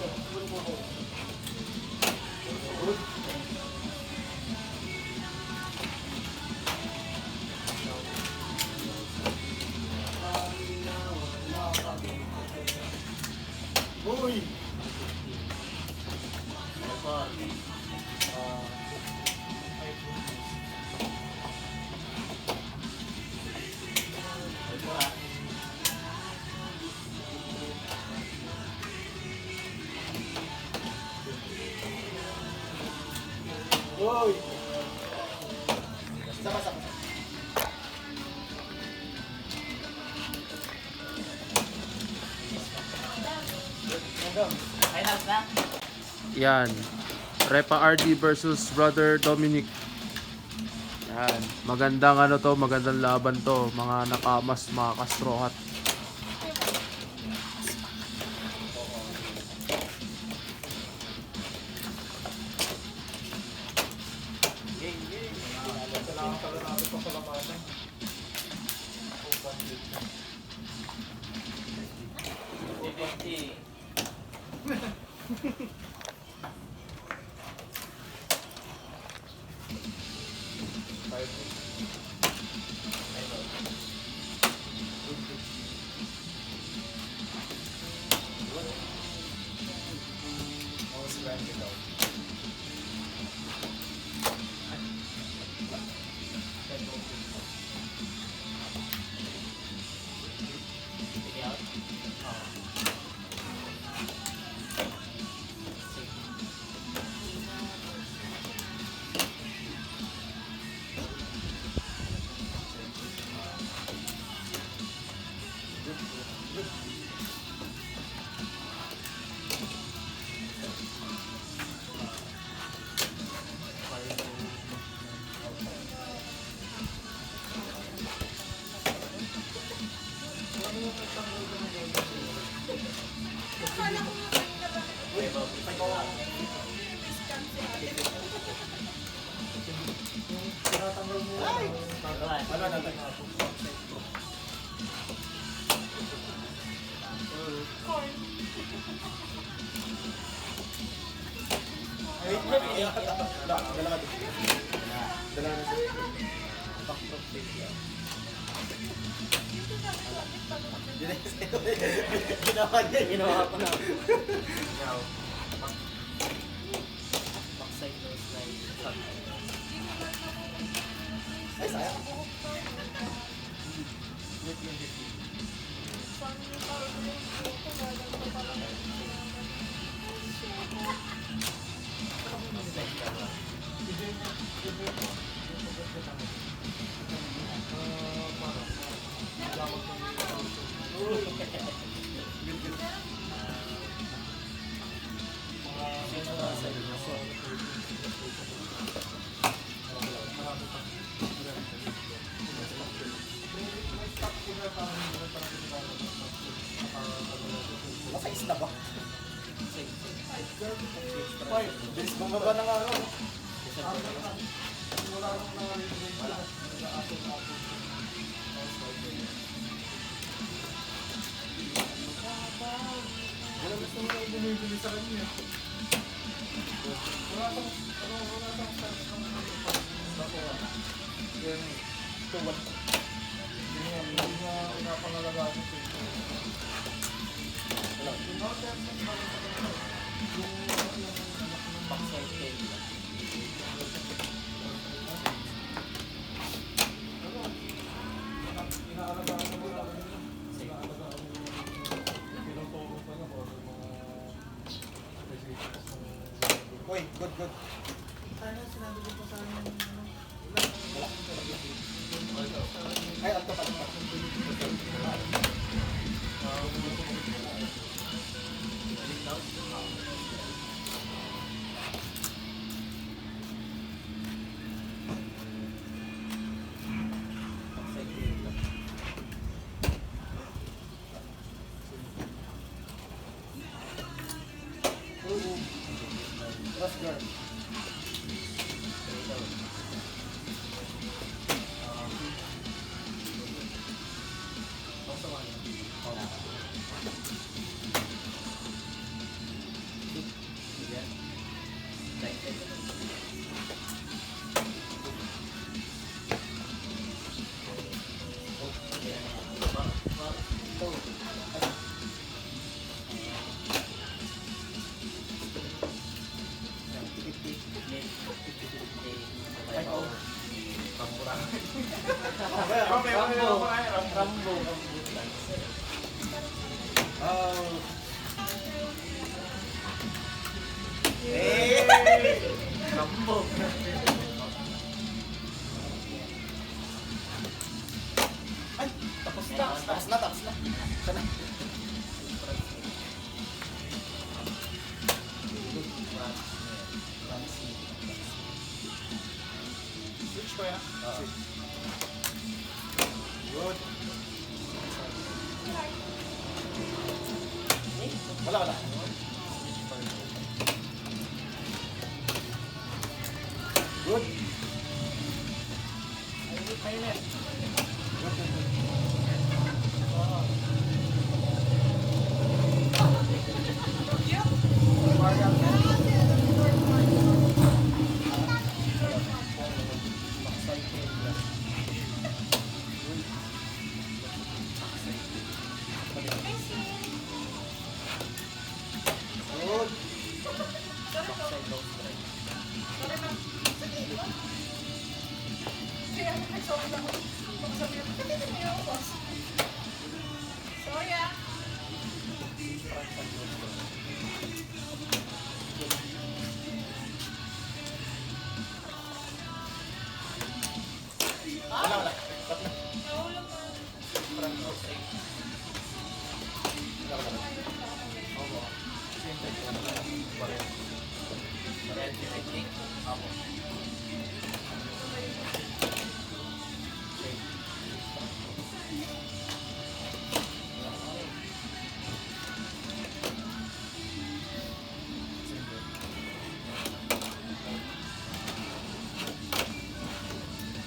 D: Uy! Uy!
E: Sama-sama.
B: Finals na?
A: Yan. Repa RD versus Brother Dominic. Yan. Magandang ano to, magandang laban to. Mga nakamas, mga kastrohat.
D: Kailangan pala natin pa palamasan.
B: Ginawa ko na. Backside nose slide.
E: Ay, sayang. Nasa isla ba? Ay, bilis bumaba ng ano. Wala gusto mo na bumibili sa kanya. Yung tuwad. Hindi nga pinapangalagaan ito.
B: Backside tail.
D: Inaalagaan mo lang. Inaalagaan mo. Tinuturo pa niya kung ano yung mga specifics ng...
E: Uy, good.
C: Ano, sinabi ko pa sa amin, ano,
E: Ay, alto pa.
B: Backside tail.
E: Cross guard.
B: Rambo.
E: Oh.
B: Rambo.
E: Ay, tapos na. Sana. Switch ko yan. Good. Wala. Good. Good.
B: Backside nose slide.
E: Wala.
B: Front nose slide. Red technique.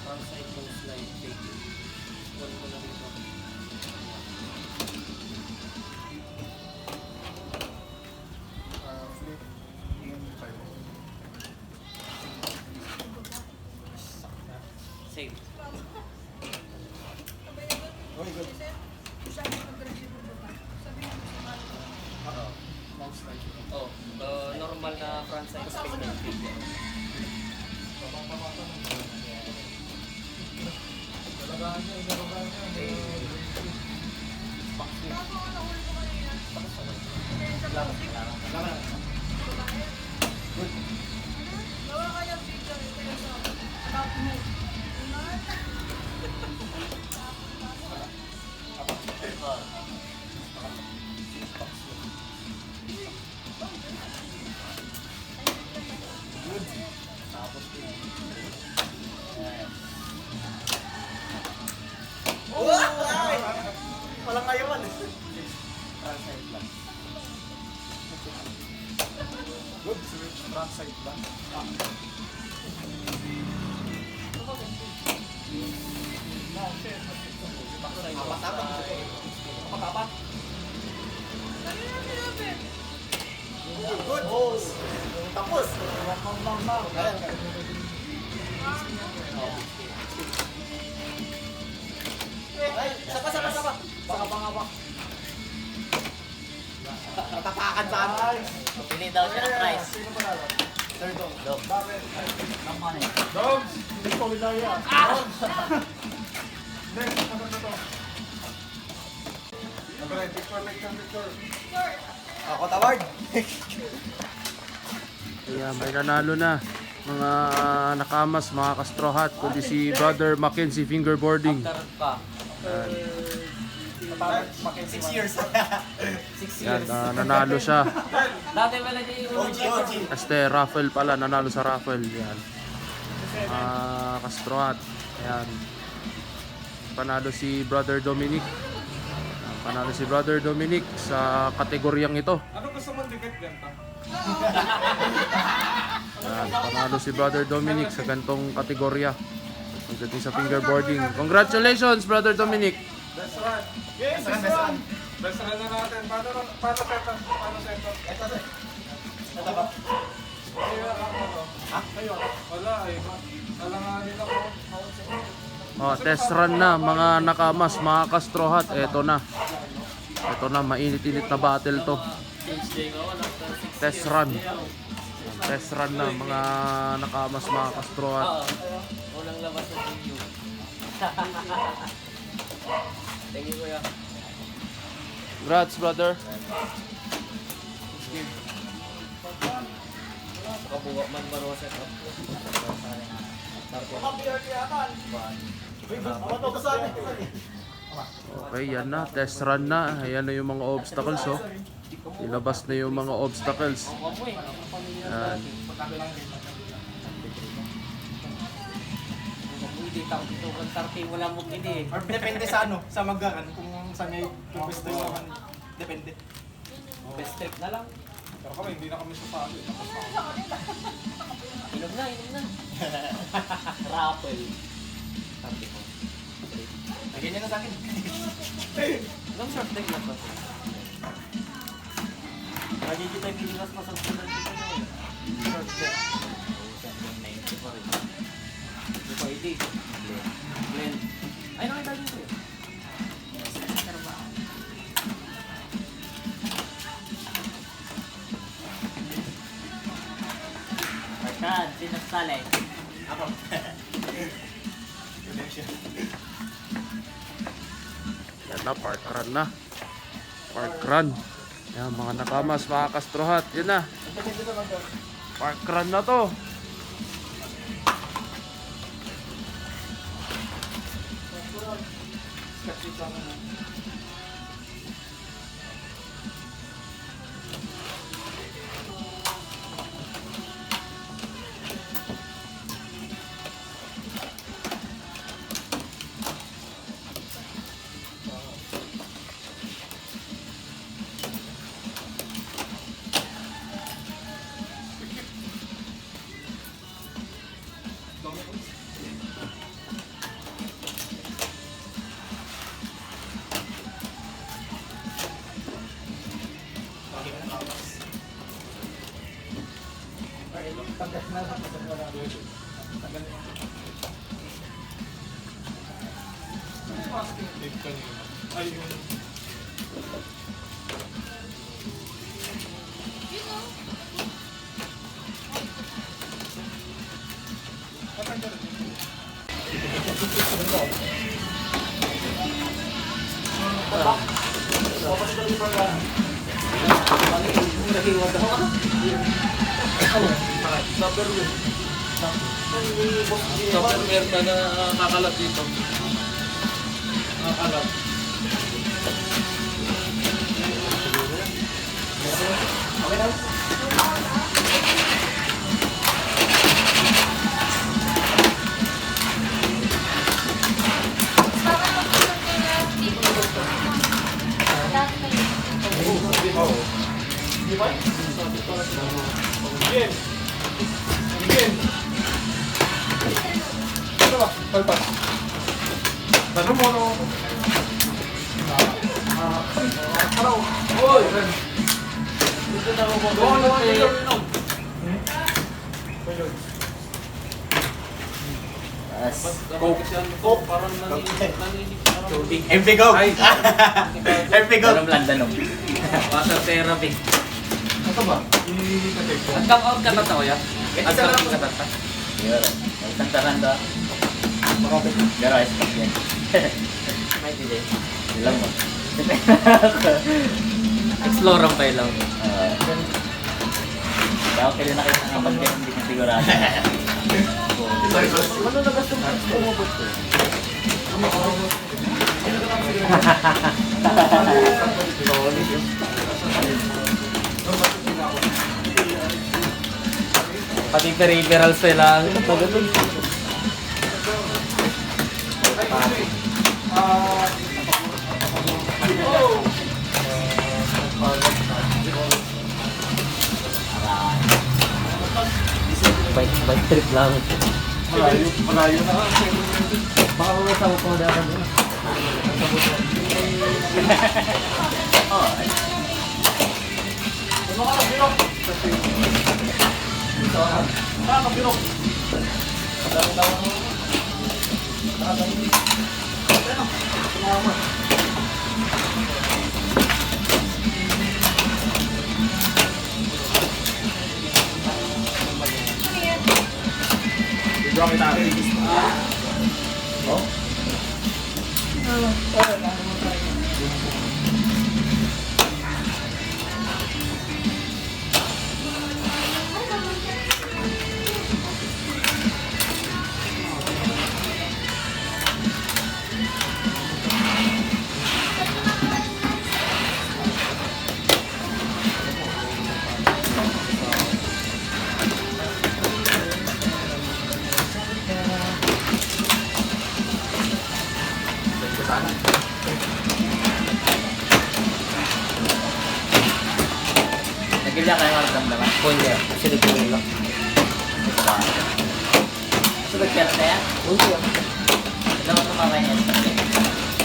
B: Front side nose slide fake. Oh, normal na front side spectacle figure.
D: Dalagaan niya.
C: Bago ako nahuli ko kanina. Gawa kayo video kayo sa top move.
E: Walang ngayon. Good. Front side lang. Apat.
C: Kanina sinabi.
E: Good. Tapos. Ayan. Ay, sapa. Baka pangawak. Tatakan sa ano.
B: Pili daw siya ng price.
E: Sino panalo? Third dog. Bakit?
B: Naman eh.
D: Dogs! Hindi ko wilaya. Next, ano na to? Okay, picture.
E: Ako taward.
A: Kaya may nanalo na mga nakamas, mga kastrohat, kundi si Brother Mackenzie Fingerboarding.
B: After pa.
E: 6 years. 6
A: Yan,
E: years.
A: nanalo siya.
B: Dati wala niya yung
E: OG.
A: Este, raffle pala, nanalo sa raffle. Yan. Kastrohat. Ayan. Panalo si Brother Dominic. Ayan, panalo si Brother Dominic sa kategoryang ito.
D: Ano gusto mong dikit ganta?
A: Ayan, panalo si Brother Dominic sa gantong kategorya. Pagdating sa fingerboarding. Congratulations, Brother Dominic!
D: Best run. Yes, best run. Best run na natin. Paano setup?
E: Ito ba?
D: Kaya ako.
E: Ha?
D: Kayo. Wala eh. Alanganin ako.
A: Oh, test run na mga nakamas, mga kastrohat. Ito na. Ito na, mainit-init na battle to. Test run. Test run na mga nakamas, mga kastrohat.
B: Walang labas na video. Thank you, kuya.
A: Congrats, brother.
B: Kabuwa man ba rosa set up?
A: Okay, yan na. Test run na. Ayan na yung mga obstacles, oh. Ilabas na yung mga obstacles. Yan.
B: Hindi tao dito kung tarti wala mo kini.
E: Or depende sa ano, sa magaan kung saan niya yung gusto naman. Depende.
B: Best trip na lang.
D: Pero kami, hindi na kami sasali.
B: Inom na. Rappel. Tarti ko.
E: Lagyan niya na sa akin.
B: Ilang short leg na to? Lagi kita yung bilas masagpunan kita na eh. Short leg. 90 pa rin. Hindi pa hindi. Blend. Ay, nakita dito eh. Barkad, sino sali?
E: Ako. Connection.
A: Yan na, park run na. Park run. Yan, mga nakamas, mga kastrohat. Yan na. Park run na to.
D: Tape kanina. Ay, yung...
B: Tupperware ba na kakalat dito? Kakalat.
D: Ito ba? Palpas. Tanong mo, no? Araw. Oy!
B: Dito na ako
D: Doon, doon,
B: eh.
D: doon.
B: Coke. Parang naninig.
E: Tubig. MP Go! MP Go! Danom lang, danom.
B: Water therapy.
D: Ito ba? I-take ko.
B: Ang come out ka na to, ya? Ang come out ka na to.
E: Yun. Isang taranda. Pero ayos pa yan.
B: May delay.
E: Ilang mo.
B: Explore pa lang.
E: Kaya okay na nakita nga pag hindi ko sigurado.
B: Ano na gusto mo? Umabot ko. Pati peripherals lang. Pagano'n. Bike trip lang.
D: Malayo na.
B: Baka masasawa ko na ako.
E: Oo. Nagkilya kayo maramdaman?
B: Hindi. Kasi ko lang.
E: Sunod ka na yan?
B: Hindi.
E: Dapat tumama niya.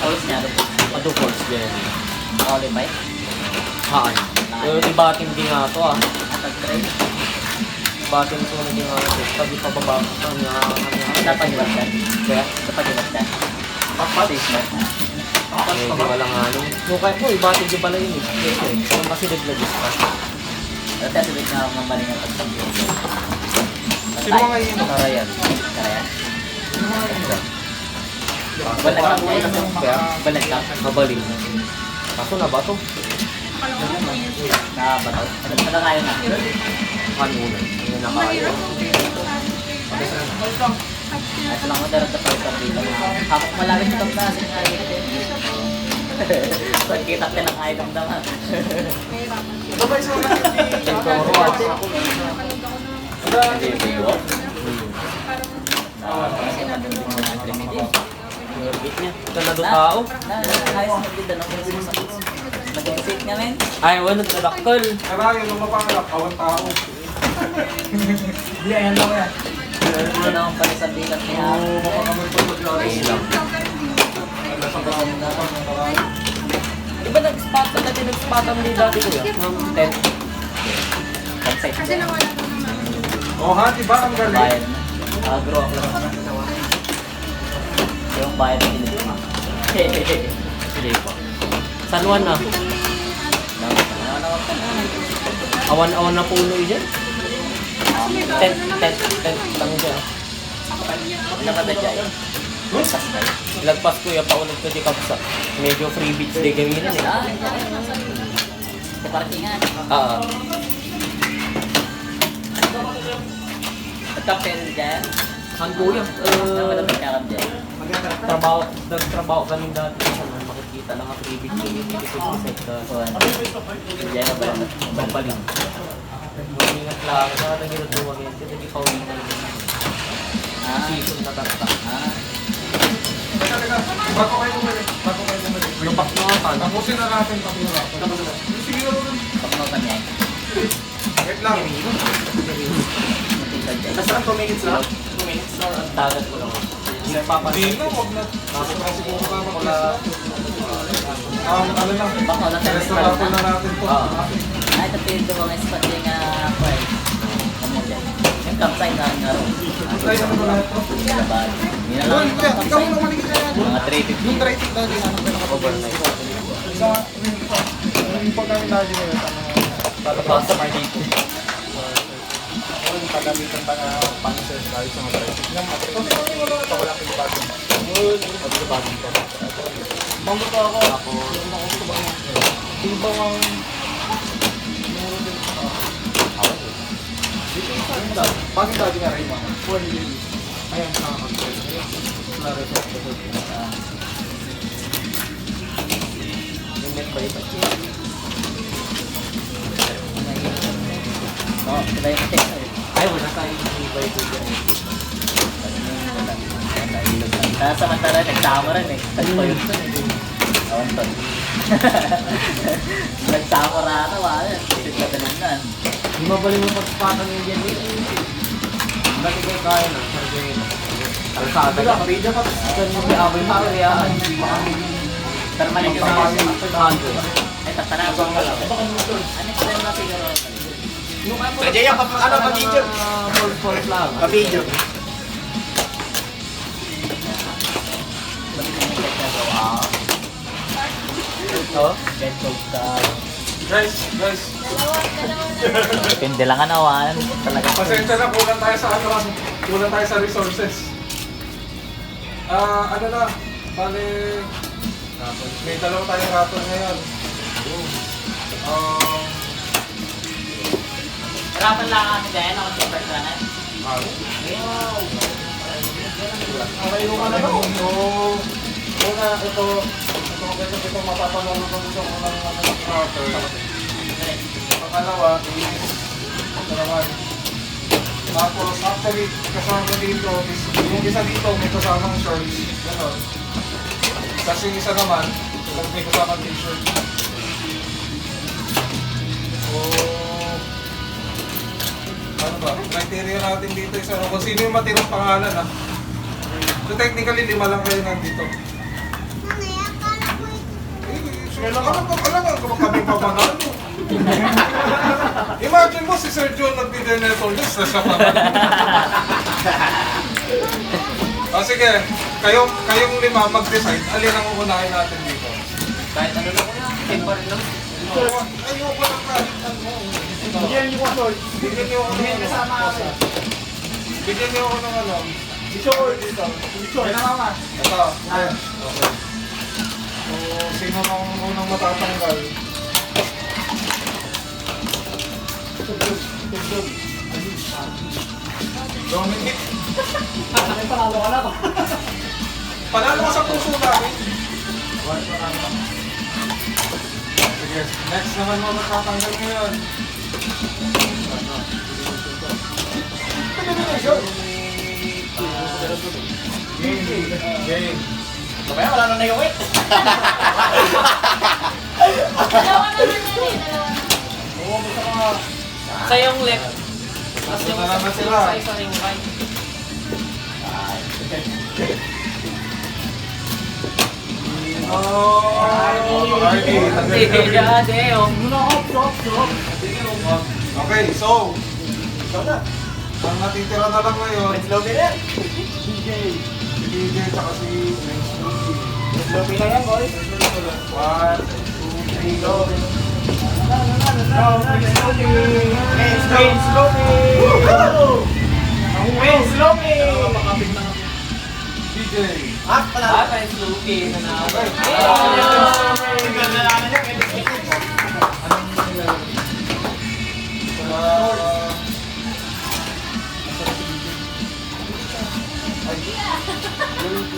E: Alos niya.
B: Ado course din.
E: Qualify.
B: Haan. Pero ibatin din nga to ah.
E: Atag try.
B: Ibatin ko na din nga to. Sabi pa baba ko sa nga.
E: Dapat ibat ka.
B: Kaya?
E: Dapat ibat ka. Safe na.
B: Hindi wala nga nung. Mukha ko, ibatin din pala yun eh. Kaya kasi naglagis pa.
E: Dati asibit nga ako mamaling ang pagsambi.
D: Sino mga yun?
B: Karayan.
E: Kaya? Balik ka.
B: Kaya?
E: Balik ka.
B: Mabaling. Kaso na ba to?
E: Nakabataw. Ano kayo na?
B: Kanunan. Hindi na kaya.
E: Ito lang ako darang sa pagsambi. Hapok malawit ito na. Pagkita ka ng ayaw ng dama.
D: Babay sa mga
E: Kasi nandun din mga remedy.
B: Git niya. Ito na do tao.
E: Ayos na din daw. Nag-exit nga men.
B: Ay, wala nagdadakkel.
D: Karangin, lumapangalak, kawan tao.
E: Hindi, ayan lang yan. Ito na akong pala sa bilang niya.
B: Diba nag-spot ka dati, nag-spot ang di dati ko yan? Ng tent.
E: Campsite.
C: Kasi nawala ko naman.
D: Oh, ha, diba ang galing?
E: Bayan. Agro ako lang. Yung bayan ng Ilima.
B: Sige pa. San Juan na. Awan-awan na puno yun. Tent lang siya.
E: Nakadadya yun.
B: Lagpas ko yung paunod ko di kapsa. Medyo free beach day kami na nila.
F: Sa parkingan. Nagkapen dyan.
B: Ang kuya,
F: Malamig na kami dyan.
B: nagtrabaho kami dati sa makikita lang ang free beach day. Hindi ko sa
F: Diyan na pala.
B: Mapaling. Ingat lang, naging dumagin. Kasi nag-ipawin na rin. Season na tarta.
D: Teka. Bago kayo bumalik.
B: Lupak na nga
D: Tapusin na natin pakihirapan. Sige na rin.
F: Pagnotan niya.
D: Wait lang.
E: Nasaan 2 minutes lang? 2 minutes lang.
B: Ang tagat ko lang.
D: Hindi na, huwag na. Tapos na siguro ka mag-class na. Ano lang.
F: Baka wala tayo
D: Rest na na natin to.
F: Ay, ito pinto mga spot yung kwan. Kamo dyan. Yung campsite na ang araw.
D: Tayo na ba lahat to?
F: Labag. Hindi na lang yung
E: Ikaw
F: campsite.
E: muna maligid na yan.
F: Mga
E: Yung
F: 350.
E: traffic dati, ano ba nakapag-overnight? Yung pagkain dati na yun,
B: Basta pa dito.
E: pagamitan pa na pang-search tayo sa mga traffic. Yung mga traffic, wala kang bagong.
B: Mambo pa ako.
E: Ibang ang meron din dito yung saan? Bakit dati nga rin mga? 4 years. Ayan, sa mga
B: Yung net pa ito.
F: Oo, sila yung text.
B: Ay, wala tayong ibay ko dyan.
F: Tapos samantala, nagsama rin eh. Tagpo yun to eh. Awan to. Nagsama rata, wala. Sit na tananan.
B: Hindi mabaling mo pagpapatan yung dyan dito. Dati kayo kaya na, sarjay ito. Kalsada ka.
E: Kapidya pa.
B: Saan mo i-abay pa kaya?
F: Permanent yung
B: Ay,
F: ay, tatanaw ko lang. Ano ko rin na siguro?
E: Pwede yan, pa-video.
B: False lang.
E: Pa-video.
B: Ito?
F: Get cooked
D: Guys.
F: Depende lang anawan. Talaga.
D: Pasensya na, kulang tayo sa ano kasi. Kulang tayo sa resources. Ano na, bali, may dalawa tayong rapper ngayon.
F: Harapan lang kami dahil ako sa first run.
D: Okay, yung ano na, so, una, ito mapapanood ko gusto ko ng rapper. Pangalawa is, ito naman. Tapos, actually, kasama dito, yung isa dito, may kasamang shorts. Ganon. Kasi yung isa naman, may kasamang t-shirt. So, ano ba? Criteria natin dito is ano, kung sino yung matirang pangalan ha. So technically, 5 lang kayo nandito. Alam mo kami pamanalo. Imagine mo si Sergio nagbigay na itong list na siya pa. Sige, kayong 5 mag-decide, alin ang uunahin natin dito?
B: Kahit ano lang ko yan. King pa rin lang.
D: Ayoko lang kahit ano.
E: Bigyan niyo ko, Sol.
D: Bigyan niyo ako ng
E: Bigyan kasama ako.
D: Bigyan niyo ako ng ano.
E: Isol dito. Isol. Yan ang mama.
D: Ito. Okay. So, sino nang unang matatanggal? Dominic.
E: Panalo ka na ba?
D: Panalo ka sa puso namin. Sige, next naman mo matatanggal ngayon. Game.
E: Mamaya wala na yung wait.
C: Dalawa naman yan eh, dalawa naman.
E: Oo, gusto ko nga.
B: Sa yung left. Tapos yung
D: Wala na sila.
B: sa isa yung right.
D: Oh, Ardy.
B: Hindi, dati.
D: Okay, so, ang natitira na lang ngayon,
E: Sloppy na yan.
D: si DJ tsaka si
E: Sloppy na yan, boy.
D: 1, 2, 3, go.
E: Sloppy! Sloppy!
D: DJ.
F: Ah, may Snoopy na na.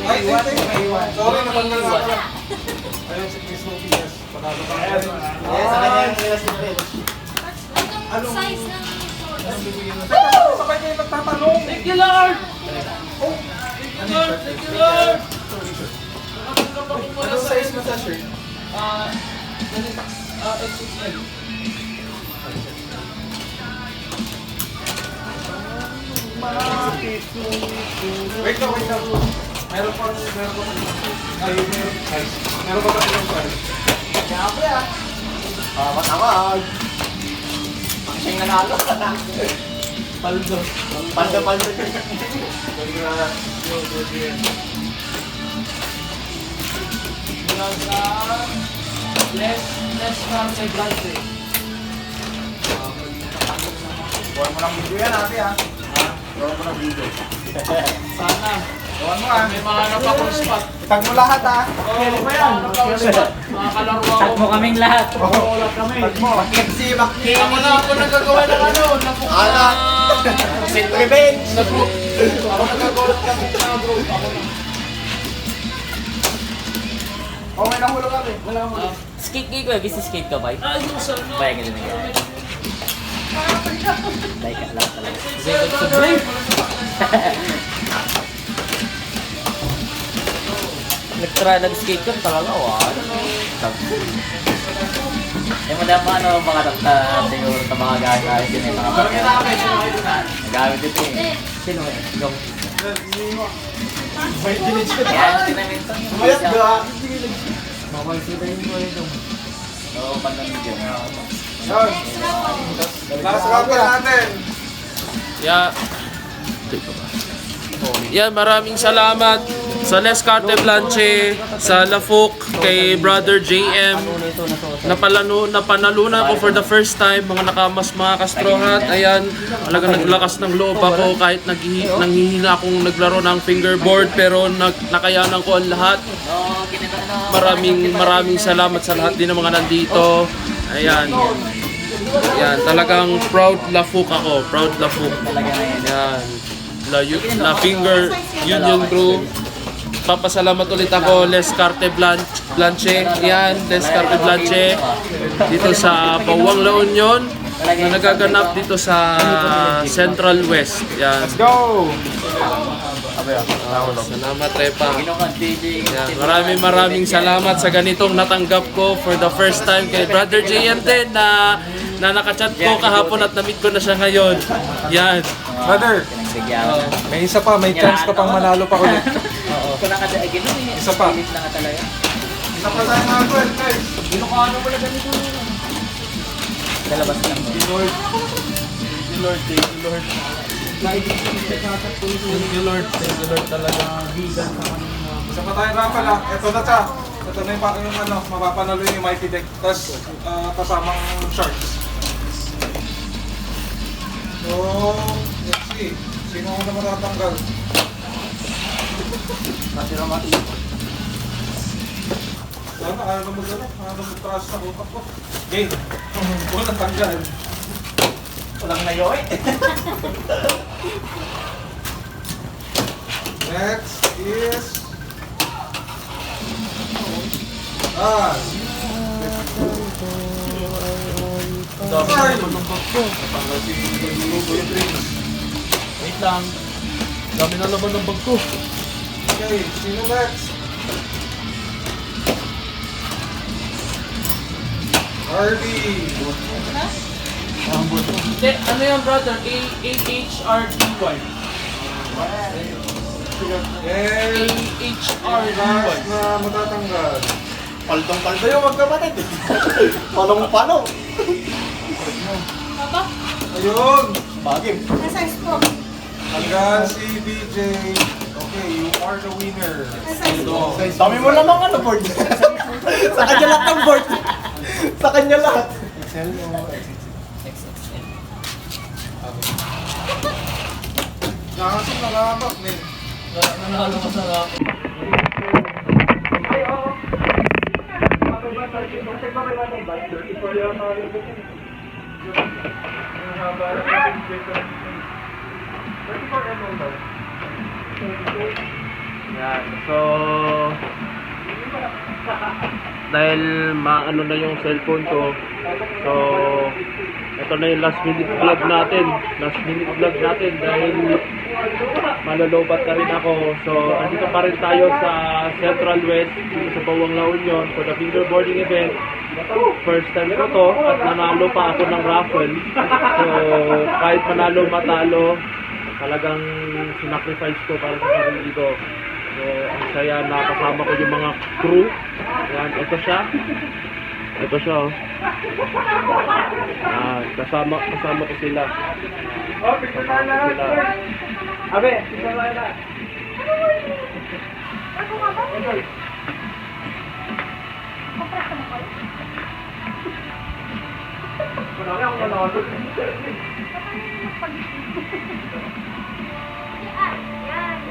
D: Ay, sorry, natanggal nga pala. Ayun, si Chris Novias. Panalo ka.
C: Anong size ng
D: Sabay kayo nagtatanong.
A: Thank you, Lord!
D: Anong size mo sa shirt?
A: XXL.
D: Wait lang. Meron pa ay, meron pa ba ilang size?
E: Matawag. Siyang nanalo.
A: Paldo.
E: Paldo.
A: Less Carne Blanche.
E: Buwan mo ng video yan, ate ha. Buwan mo ng video.
A: Sana.
E: Buwan mo ha.
A: May mahanap akong spot.
E: Tag mo lahat ha.
A: Kailan ba yan? Mahanap akong spot. Makakalaro ako.
F: Tag mo kaming lahat.
A: Makukulap kami.
E: Tag mo. Makipsi.
A: Ako na ako nagagawa ng ano.
E: Alat. Sit revenge.
A: Ako nagagawa kami sa group. Ako na.
E: Oh, may nahulog kami. Wala mo.
F: Skate kayo, busy skate ka ba?
A: Ay, yung sa ano.
F: Bayan ka din nga. Like ka lang talaga. Nag-skate ka talaga, Eh, madama ano, mga siguro sa mga gamit din eh. Nagamit ito eh. Sino eh? Yung...
E: May ginage ka
F: Yan, sinamintan yung...
E: Mayat ga.
F: Mamalsita yung ko ito. Oo, pandanig yun.
D: Yun. Last round natin.
A: Yan, maraming salamat sa Les Carte Blanche, sa Lafuk, kay Brother JM. Napanalunan ko for the first time, mga nakamas, mga kastrohat. Ayan, talaga naglakas ng loob ako kahit nanghihina akong naglaro ng fingerboard, pero nakayanan ko ang lahat. Maraming salamat sa lahat din ng mga nandito. Ayan. Ayan, talagang proud Lafuk ako. Proud Lafuk. Ayan. La Finger Union Group. Papasalamat ulit ako, Les Carte Blanche. Yan, Les Carte Blanche. Dito sa Bawang La Union na nagaganap dito sa Central West. Yan.
E: Let's go.
A: Salamat, Repa. Yan, maraming salamat sa ganitong natanggap ko for the first time kay Brother JM din na nakachat ko kahapon at na-meet ko na siya ngayon. Yan.
D: Brother, may isa pa, may chance ka pang manalo pa ulit. Isa pa. Isa pa tayo mga friend, guys.
A: Ilocano pala ganito.
F: Dalabas lang.
A: Thank you, Lord. Thank you, Lord. Thank you, Lord. Thank you, Lord talaga.
D: Isa pa tayo nga pala. Ito na siya. Ito na yung ano, mapapanalo yung Mighty Deck. Tapos kasamang sharks. So, let's see. Sino ako na matatanggal?
E: Natira mati.
D: Sana, ayaw na mag-trash sa utak ko. Game. Walang tanggal.
E: Walang nayoy.
D: Next is... Sorry! Natanggal si Lugo yung drinks.
A: Wait lang. Dami na laban ng bag ko.
D: Okay, sino next? Hardy!
A: Hindi, ano yung brother? A-H-R-D-Y.
D: And
A: A-H-R-D-Y.
D: last na matatanggal.
E: Paldong-paldo yung magkapatid. Palong-palong.
C: Papa?
D: Ayun!
E: Bagim.
C: Ano size po?
D: Hanggang si BJ. Okay, you are the winner.
C: Ano size po?
E: Dami mo lamang ano, board. Sa kanya lahat ng board. Sa kanya lahat.
D: Nakasin na labak, men.
B: Nanalo ka sa rap.
A: Yan. So, dahil maano na yung cellphone ko, so, ito na yung last minute vlog natin. Last minute vlog natin dahil malolobat na rin ako. So, andito pa rin tayo sa Central West, dito sa Bawang La Union for the fingerboarding event. First time ko to at nanalo pa ako ng raffle. So, kahit manalo matalo, talagang sinacrifice ko para sa sarili ko. So, ang saya na kasama ko yung mga crew. Yan, ito siya. Ito siya, oh. Kasama ko sila. Kasama ko sila.
D: Abe, isa lang na.
C: Ako nga ba? Kapras ka mo kayo?
D: Kunwari ako manalo.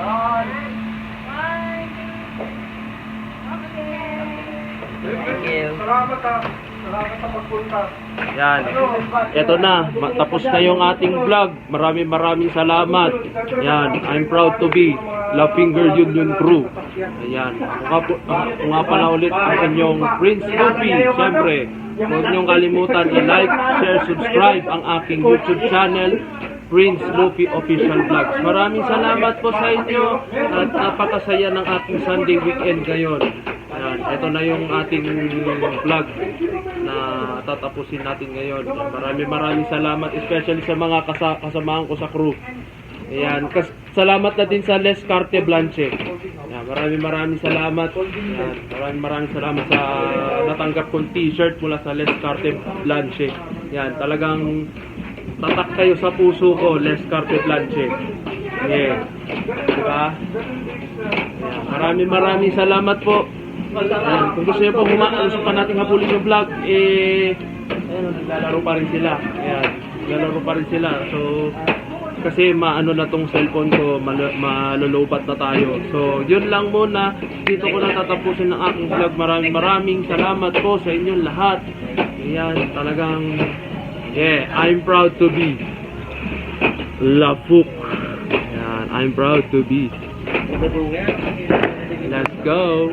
D: Yan.
C: Okay.
F: Thank you.
D: Salamat ha. Salamat sa pagpunta.
A: Yan. Ito na. Tapos na yung ating vlog. Maraming salamat. Yan. I'm proud to be La Finger Union Crew. Ayan. Ako nga pala ulit ang inyong Prince Luffy. Siyempre, huwag niyong kalimutan i-like, share, subscribe ang aking YouTube channel, Prince Luffy Official Vlogs. Maraming salamat po sa inyo at napakasaya ng aking Sunday weekend ngayon. Ayan, ito na yung ating vlog na tatapusin natin ngayon. Maraming salamat, especially sa mga kasamahan ko sa crew. Ayan, salamat na din sa Les Carte Blanche. Ayan, maraming salamat. Ayan, maraming salamat sa natanggap kong t-shirt mula sa Les Carte Blanche. Ayan, talagang tatak kayo sa puso ko, Les Carte Blanche. Yeah. Diba? Ayan, maraming salamat po. Ayan, kung gusto nyo po gusto pa natin habulin yung vlog, ayan, naglalaro pa rin sila. Ayan, naglalaro pa rin sila. So, kasi maano na tong cellphone ko, malulubat na tayo. So, yun lang muna. Dito ko na tatapusin ang aking vlog. Maraming salamat po sa inyong lahat. Ayan, talagang, yeah, I'm proud to be La Fook. Ayan, I'm proud to be. Let's go.